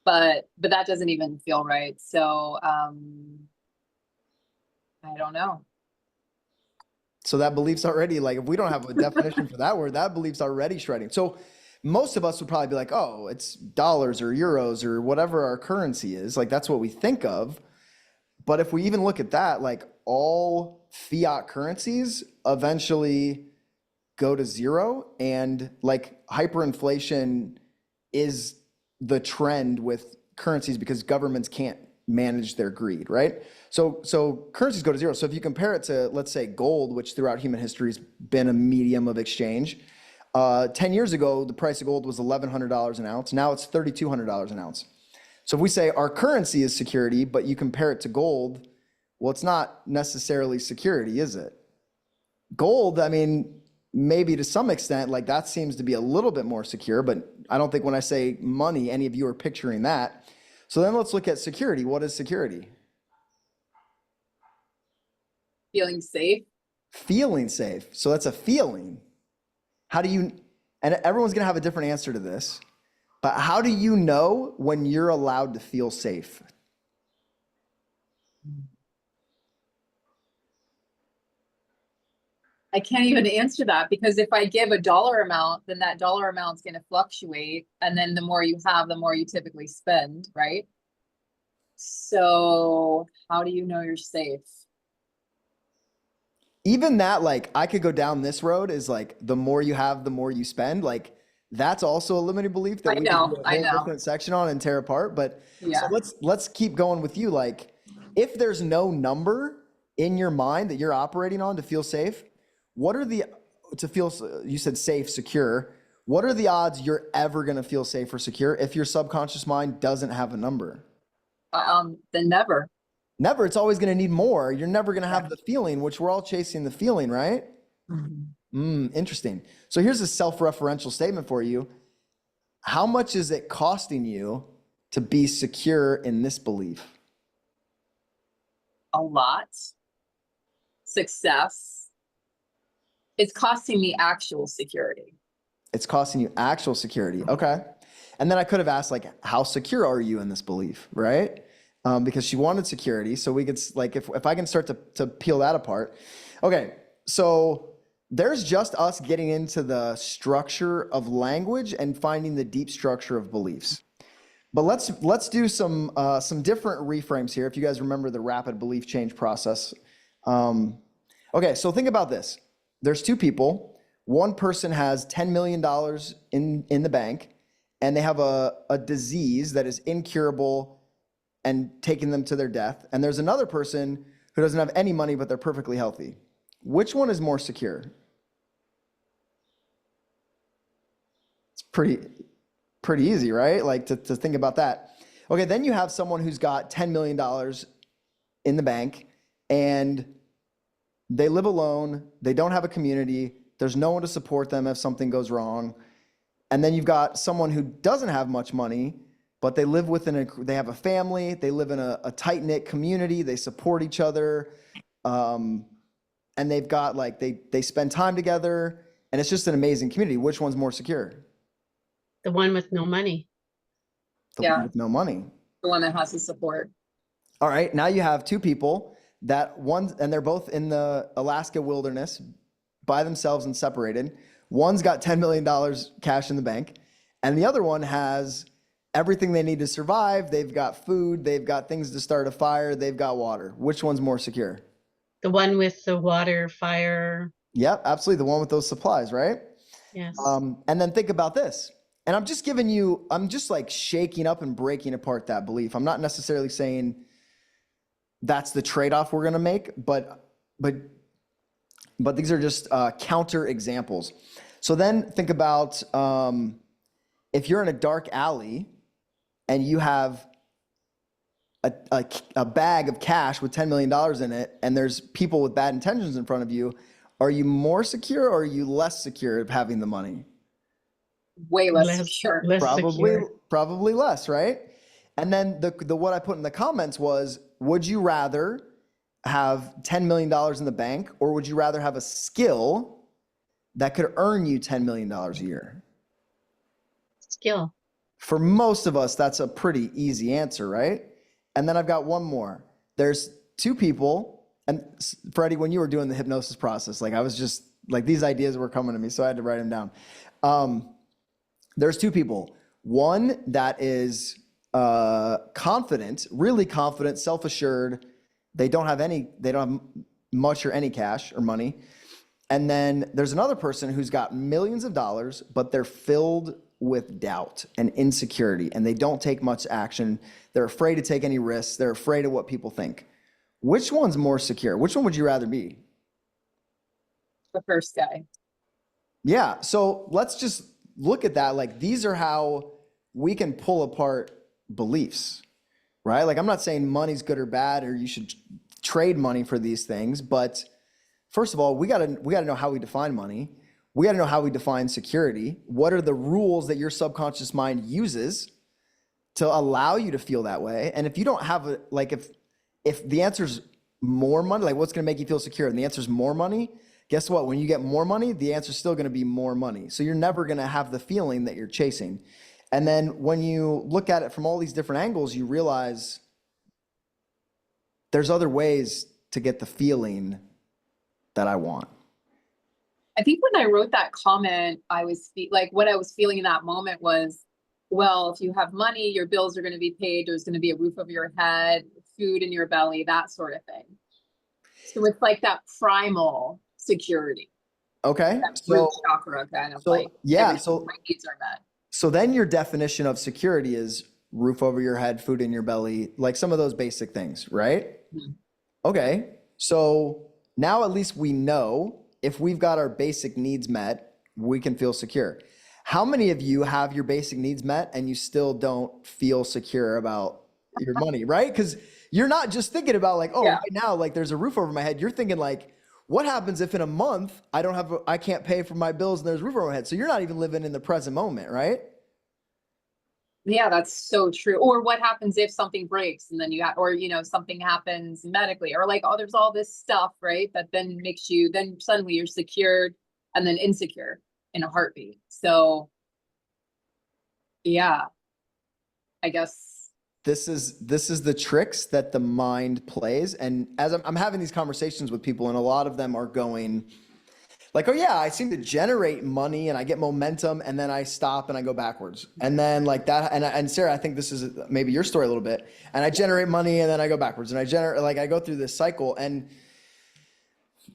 but that doesn't even feel right. So I don't know. So that belief's already, like, if we don't have a definition for that word, that belief's already shredding. So most of us would probably be like, oh, it's dollars or euros or whatever our currency is. Like, that's what we think of. But if we even look at that, like, all fiat currencies eventually go to zero, and like hyperinflation is the trend with currencies because governments can't manage their greed, right? So currencies go to zero. So if you compare it to, let's say, gold, which throughout human history has been a medium of exchange, 10 years ago, the price of gold was $1,100 an ounce. Now it's $3,200 an ounce. So if we say our currency is security, but you compare it to gold, well, it's not necessarily security, is it? Gold, I mean, maybe to some extent, like that seems to be a little bit more secure, but I don't think when I say money, any of you are picturing that. So then let's look at security. What is security? Feeling safe. Feeling safe. So that's a feeling. How do you, and everyone's going to have a different answer to this, but how do you know when you're allowed to feel safe? I can't even answer that, because if I give a dollar amount, then that dollar amount's going to fluctuate. And then the more you have, the more you typically spend, right? So how do you know you're safe? Even that, like, I could go down this road is like, the more you have, the more you spend. Like, that's also a limiting belief that we could do a whole different section on and tear apart. But Yeah. so let's keep going with you. Like, if there's no number in your mind that you're operating on to feel safe, what are the, to feel, you said safe, secure, what are the odds you're ever going to feel safe or secure if your subconscious mind doesn't have a number? Then never. Never. It's always going to need more. You're never going to have the feeling, which we're all chasing the feeling, right? Interesting. So here's a self-referential statement for you. How much is it costing you to be secure in this belief? A lot. Success. It's costing me actual security. It's costing you actual security. Okay. And then I could have asked, like, how secure are you in this belief, right? Because she wanted security. So we could, like, if I can start to peel that apart. Okay. So there's just us getting into the structure of language and finding the deep structure of beliefs. But let's do some different reframes here. If you guys remember the rapid belief change process. Okay. So think about this. There's two people. One person has $10 million in the bank, and they have a disease that is incurable and taking them to their death. And there's another person who doesn't have any money, but they're perfectly healthy. Which one is more secure? It's pretty easy, right? Like to think about that. Okay, then you have someone who's got $10 million in the bank, and they live alone. They don't have a community. There's no one to support them if something goes wrong. And then you've got someone who doesn't have much money, but they live they have a family. They live in a tight-knit community. They support each other. And they've got, like, they spend time together, and it's just an amazing community. Which one's more secure? The one with no money. The one with no money. The one that has the support. All right, now you have two people and they're both in the Alaska wilderness by themselves and separated. One's got $10 million cash in the bank, and the other one has everything they need to survive. They've got food, they've got things to start a fire, they've got water. Which one's more secure? The one with the water, fire. Yep, absolutely. The one with those supplies, right? Yes. And then think about this. And I'm just like shaking up and breaking apart that belief. I'm not necessarily saying that's the trade-off we're going to make, but but these are just counter examples. So then think about if you're in a dark alley and you have a bag of cash with $10 million in it, and there's people with bad intentions in front of you, are you more secure or are you less secure of having the money? Way less secure. Probably less, right? And then the what I put in the comments was, would you rather have $10 million in the bank, or would you rather have a skill that could earn you $10 million a year? Skill. For most of us, that's a pretty easy answer, right? And then I've got one more. There's two people, and Freddie, when you were doing the hypnosis process, like I was just like, these ideas were coming to me, so I had to write them down. There's two people. One that is confident, really confident, self-assured. They don't have much or any cash or money. And then there's another person who's got millions of dollars, but they're filled with doubt and insecurity, and they don't take much action. They're afraid to take any risks. They're afraid of what people think. Which one's more secure? Which one would you rather be? The first guy. Yeah. So let's just look at that. Like, these are how we can pull apart beliefs, right? Like, I'm not saying money's good or bad, or you should trade money for these things. But first of all, we gotta know how we define money. We got to know how we define security. What are the rules that your subconscious mind uses to allow you to feel that way? And if you don't have if the answer's more money, like what's going to make you feel secure? And the answer's more money. Guess what? When you get more money, the answer's still going to be more money. So you're never going to have the feeling that you're chasing. And then when you look at it from all these different angles, you realize there's other ways to get the feeling that I want. I think when I wrote that comment, I was what I was feeling in that moment was, well, if you have money, your bills are going to be paid. There's going to be a roof over your head, food in your belly, that sort of thing. So it's like that primal security. Okay. That root chakra kind of yeah. So my needs are met. So then your definition of security is roof over your head, food in your belly, like some of those basic things, right? Mm-hmm. Okay. So now at least we know if we've got our basic needs met, we can feel secure. How many of you have your basic needs met and you still don't feel secure about your money, right? Because you're not just thinking about like, oh, right now, like there's a roof over my head. You're thinking like, what happens if in a month I can't pay for my bills and there's a roof over my head? So you're not even living in the present moment, right? Yeah, that's so true. Or what happens if something breaks and then something happens medically, or like, oh, there's all this stuff, right? That then makes you, then suddenly you're secured and then insecure in a heartbeat. So yeah, I guess this is the tricks that the mind plays. And as I'm having these conversations with people, and a lot of them are going like, oh yeah, I seem to generate money and I get momentum, and then I stop and I go backwards. And then like that, and Sarah, I think this is maybe your story a little bit. And I generate money and then I go backwards, and I go through this cycle. And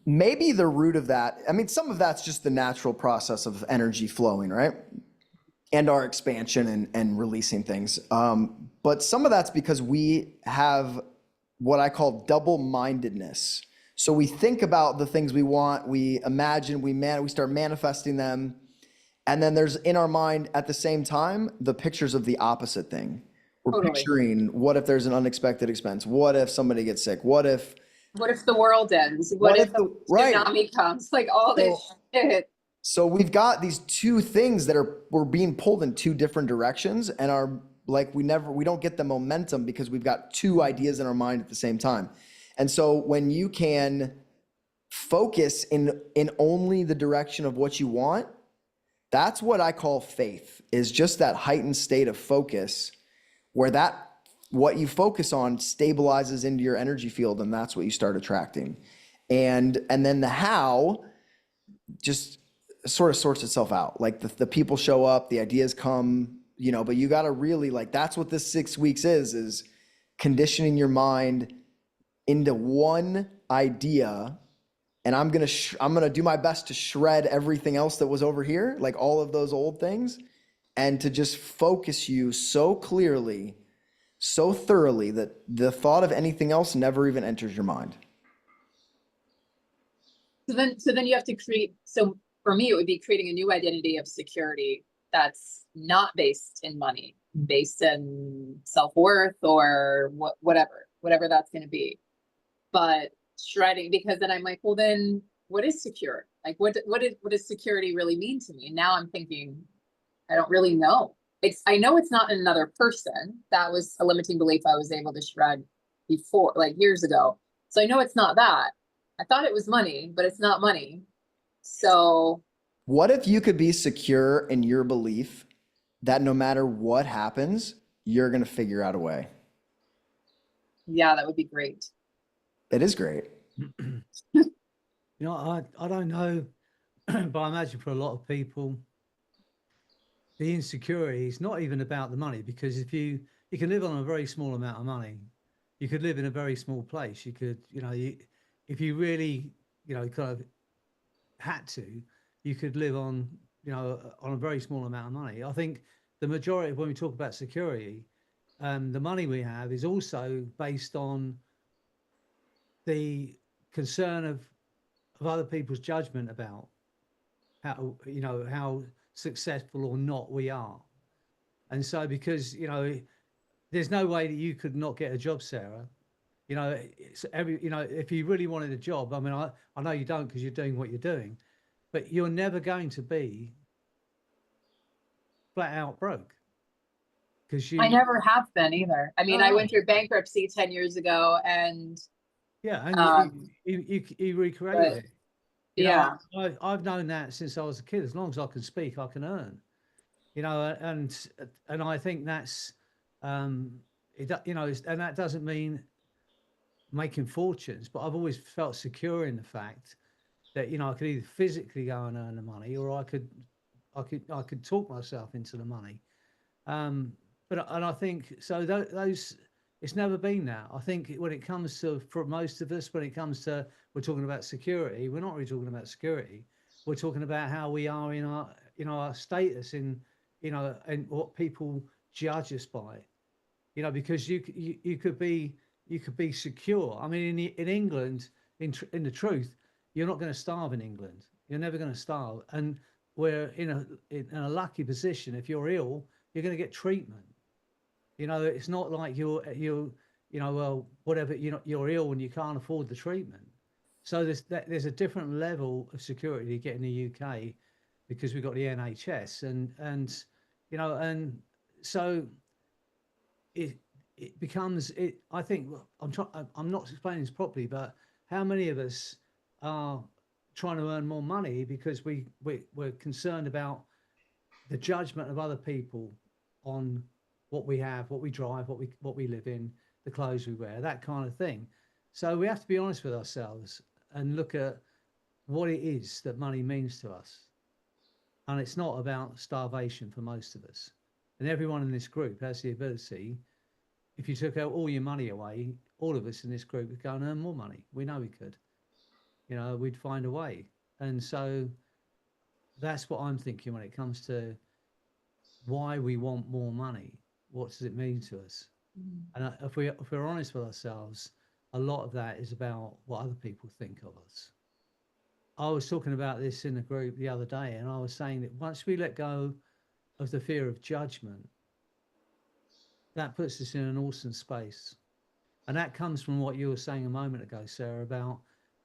maybe the root of that, I mean, some of that's just the natural process of energy flowing, right? And our expansion and releasing things. But some of that's because we have what I call double-mindedness. So we think about the things we want, we imagine, we start manifesting them. And then there's in our mind at the same time, the pictures of the opposite thing. We're picturing, what if there's an unexpected expense? What if somebody gets sick? What if the world ends? What if the tsunami comes? Like all this shit. So we've got these two things that we're being pulled in two different directions, and are like, we don't get the momentum because we've got two ideas in our mind at the same time. And so when you can focus in only the direction of what you want, that's what I call faith, is just that heightened state of focus where what you focus on stabilizes into your energy field, and that's what you start attracting. And then the how just sort of sorts itself out. Like the people show up, the ideas come, but you got to really that's what this 6 weeks is conditioning your mind into one idea. And I'm going to do my best to shred everything else that was over here, like all of those old things, and to just focus you so clearly, so thoroughly that the thought of anything else never even enters your mind. So then you have to create, so for me, it would be creating a new identity of security that's not based in money, based in self-worth or whatever that's going to be. But shredding, because then I'm like, well, then what is secure? Like, what does security really mean to me? And now I'm thinking, I don't really know. I know it's not another person. That was a limiting belief I was able to shred before, like years ago. So I know it's not that. I thought it was money, but it's not money. So what if you could be secure in your belief that no matter what happens, you're going to figure out a way? yeah, that would be great. It is great. You know, I don't know, but I imagine for a lot of people, the insecurity is not even about the money, because if you can live on a very small amount of money, you could live in a very small place. You could, you know, if you really, you know, kind of had to, you could live on, you know, on a very small amount of money. I think the majority, when we talk about security, the money we have is also based on the concern of other people's judgment about how, you know, how successful or not we are. And so, because, you know, there's no way that you could not get a job, Sarah. You know, you know, if you really wanted a job, I mean, I know you don't because you're doing what you're doing, but you're never going to be flat out broke, because I never have been either. I mean, I went through bankruptcy 10 years ago, and yeah, and you recreate it. You yeah, know, I've known that since I was a kid. As long as I can speak, I can earn. You know, and I think that's you know, and that doesn't mean making fortunes, but I've always felt secure in the fact that, you know, I could either physically go and earn the money, or I could talk myself into the money. But I think so. Those, it's never been that. I think when it comes to, for most of us, when it comes to, we're talking about security. We're not really talking about security. We're talking about how we are in our, you know, our status in, you know, and what people judge us by. You know, because you could be secure. I mean, in England, in the truth, you're not going to starve in England. You're never going to starve, and we're in a lucky position. If you're ill, you're going to get treatment. You know, it's not like you know, well, whatever, you know, you're ill and you can't afford the treatment. So there's a different level of security you get in the UK, because we've got the NHS, and you know, and so it becomes it. I think, well, I'm not explaining this properly, but how many of us are trying to earn more money because we're concerned about the judgment of other people on what we have, what we drive, what we live in, the clothes we wear, that kind of thing. So we have to be honest with ourselves and look at what it is that money means to us. And it's not about starvation for most of us. And everyone in this group has the ability, if you took out all your money away, all of us in this group would go and earn more money. We know we could. You know, we'd find a way. And so that's what I'm thinking when it comes to why we want more money. What does it mean to us? And if we're honest with ourselves, a lot of that is about what other people think of us. I was talking about this in a group the other day, and I was saying that once we let go of the fear of judgment, that puts us in an awesome space. And that comes from what you were saying a moment ago, Sarah, about,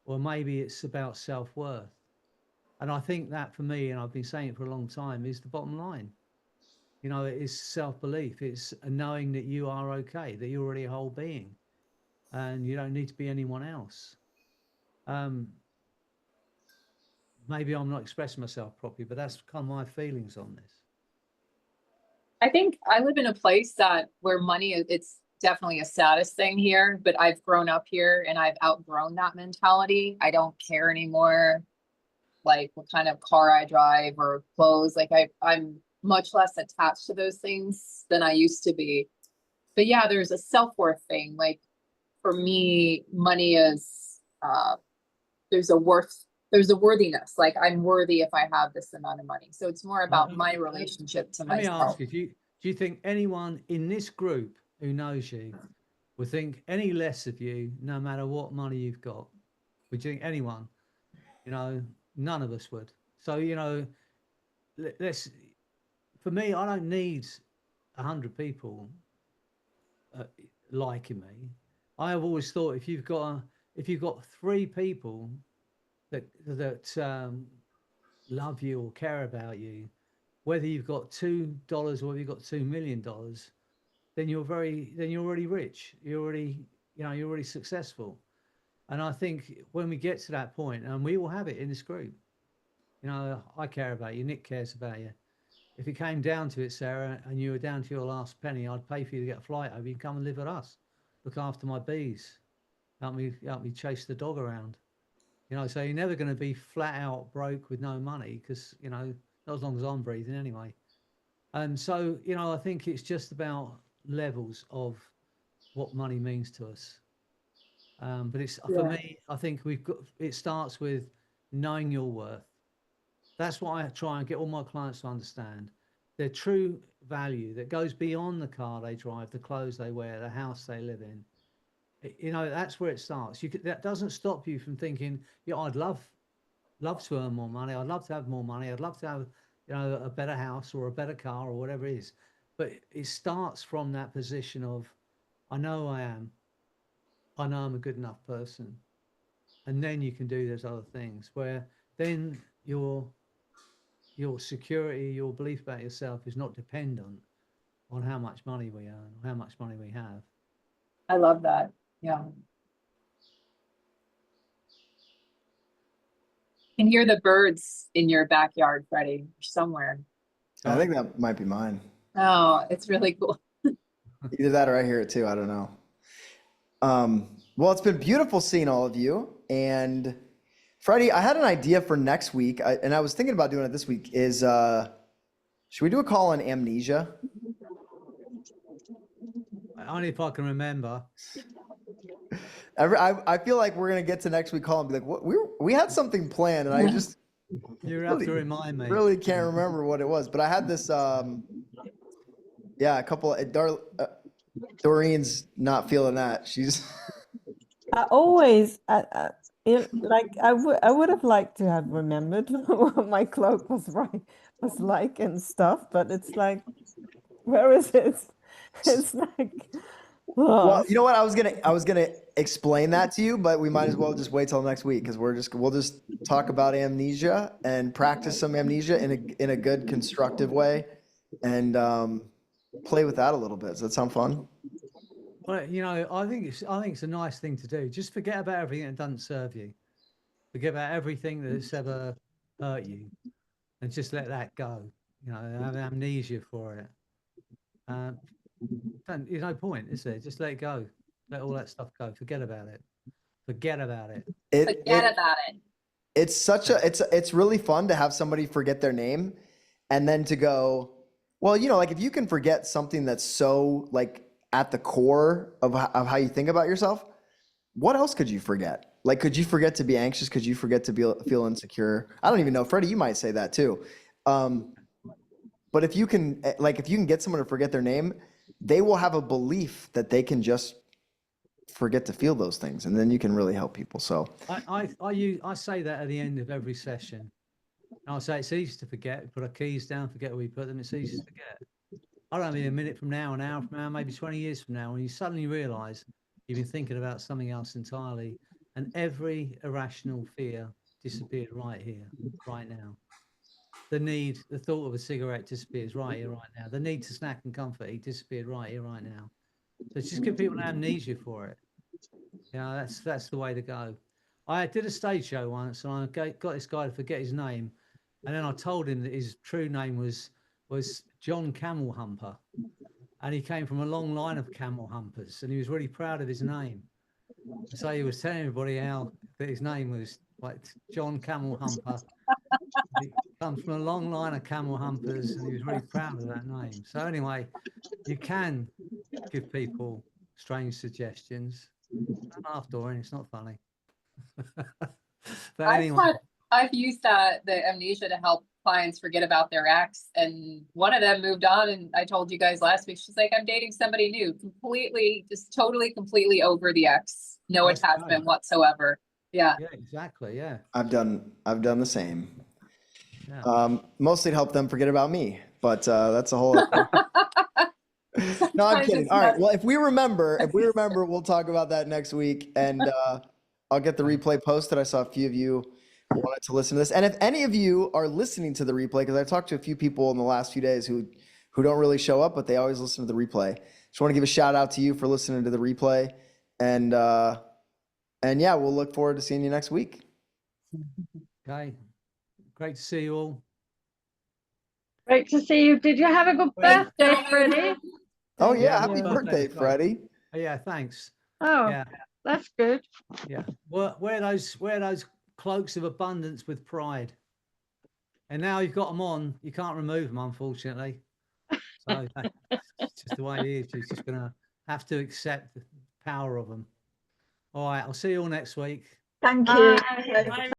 well, maybe it's about self-worth. And I think that for me, and I've been saying it for a long time, is the bottom line. You know, it is self-belief. It's knowing that you are okay, that you're already a whole being, and you don't need to be anyone else. Maybe I'm not expressing myself properly, but that's kind of my feelings on this. I think I live in a place where money is, it's definitely a status thing here, but I've grown up here and I've outgrown that mentality. I don't care anymore, like what kind of car I drive or clothes. Like I'm much less attached to those things than I used to be. But yeah, there's a self-worth thing. Like for me, money is there's a worthiness. Like I'm worthy if I have this amount of money. So it's more about my relationship to Let me myself. ask you, do you think anyone in this group who knows you would think any less of you, no matter what money you've got? Would you think anyone? You know, none of us would. So, you know, let's, for me, I don't need 100 people liking me. I have always thought if you've got 3 people that love you or care about you, whether you've got $2 or whether you've got $2 million, then you're already rich. You're already, you know, you're already successful. And I think when we get to that point, and we all have it in this group, you know, I care about you, Nick cares about you. If it came down to it, Sarah, and you were down to your last penny, I'd pay for you to get a flight over. You can come and live with us, look after my bees, help me chase the dog around. You know, so you're never going to be flat out broke with no money because, you know, not as long as I'm breathing anyway. And so, you know, I think it's just about levels of what money means to us. But it's for me, I think it starts with knowing your worth. That's what I try and get all my clients to understand. Their true value that goes beyond the car they drive, the clothes they wear, the house they live in. You know, that's where it starts. That doesn't stop you from thinking, yeah, I'd love to earn more money. I'd love to have more money. I'd love to have, you know, a better house or a better car or whatever it is. But it starts from that position of, I know I am. I know I'm a good enough person. And then you can do those other things where then your security, your belief about yourself is not dependent on how much money we earn or how much money we have. I love that. Yeah. Can hear the birds in your backyard, Freddie, somewhere. I think that might be mine. Oh, it's really cool. Either that or I hear it too. I don't know. Well, it's been beautiful seeing all of you. And Freddie, I had an idea for next week, and I was thinking about doing it this week, is should we do a call on amnesia? Only if I can remember. I feel like we're going to get to next week call and be like, what, we had something planned, and I just You have to remind me. really can't remember what it was. But I had this, yeah, a couple Doreen's not feeling that. She's I always, I would have liked to have remembered what my cloak was like and stuff, but it's like, where is it? It's like, well, you know what? I was gonna explain that to you, but we might as well just wait till next week because we'll just talk about amnesia and practice some amnesia in a good constructive way, and play with that a little bit. Does that sound fun? Well, you know, I think it's a nice thing to do. Just forget about everything that doesn't serve you. Forget about everything that's ever hurt you, and just let that go. You know, have amnesia for it. There's no point, is there? Just let it go. Let all that stuff go. Forget about it. Forget about it. Forget about it. It's really fun to have somebody forget their name, and then to go, well, you know, like if you can forget something that's so like at the core of how you think about yourself, what else could you forget? Like, could you forget to be anxious? Could you forget to feel insecure? I don't even know. Freddie, you might say that too. But if you can get someone to forget their name, they will have a belief that they can just forget to feel those things, and then you can really help people. So I say that at the end of every session. And I'll say it's easy to forget. Put our keys down, forget where we put them. It's easy to forget. I don't mean a minute from now, an hour from now, maybe 20 years from now, when you suddenly realize you've been thinking about something else entirely, and every irrational fear disappeared right here, right now. The thought of a cigarette disappears right here, right now. The need to snack and comfort eat disappeared right here, right now. So just give people amnesia for it. You know, that's the way to go. I did a stage show once, and I got this guy to forget his name, and then I told him that his true name was John Camel Humper, and he came from a long line of camel humpers, and he was really proud of his name. So he was telling everybody how that his name was like John Camel Humper. He comes from a long line of camel humpers, and he was really proud of that name. So anyway, you can give people strange suggestions. Don't laugh, Dorian, it's not funny. But anyway. I've used the amnesia to help clients forget about their ex, and one of them moved on, and I told you guys last week, she's like, I'm dating somebody new, completely, just totally, completely over the ex, no attachment whatsoever. Yeah. Yeah, exactly. Yeah. I've done the same. Yeah. Mostly to help them forget about me, but that's a whole other. No, I'm Sometimes kidding. it's All right. not- Well, if we remember, we'll talk about that next week, and I'll get the replay posted. I saw a few of you wanted to listen to this, and if any of you are listening to the replay, because I've talked to a few people in the last few days who don't really show up, but they always listen to the replay. Just want to give a shout out to you for listening to the replay, and yeah, we'll look forward to seeing you next week. Okay. Great to see you all. Great to see you. Did you have a good birthday, Freddie? Oh Thank yeah, happy you. birthday, as well. Freddie. Oh, yeah, thanks. Oh, Yeah, that's good. yeah. Wear those cloaks of abundance with pride. And now you've got them on, you can't remove them, unfortunately. So that's just the way it is. You're just gonna have to accept the power of them. All right, I'll see you all next week. Thank you. Bye.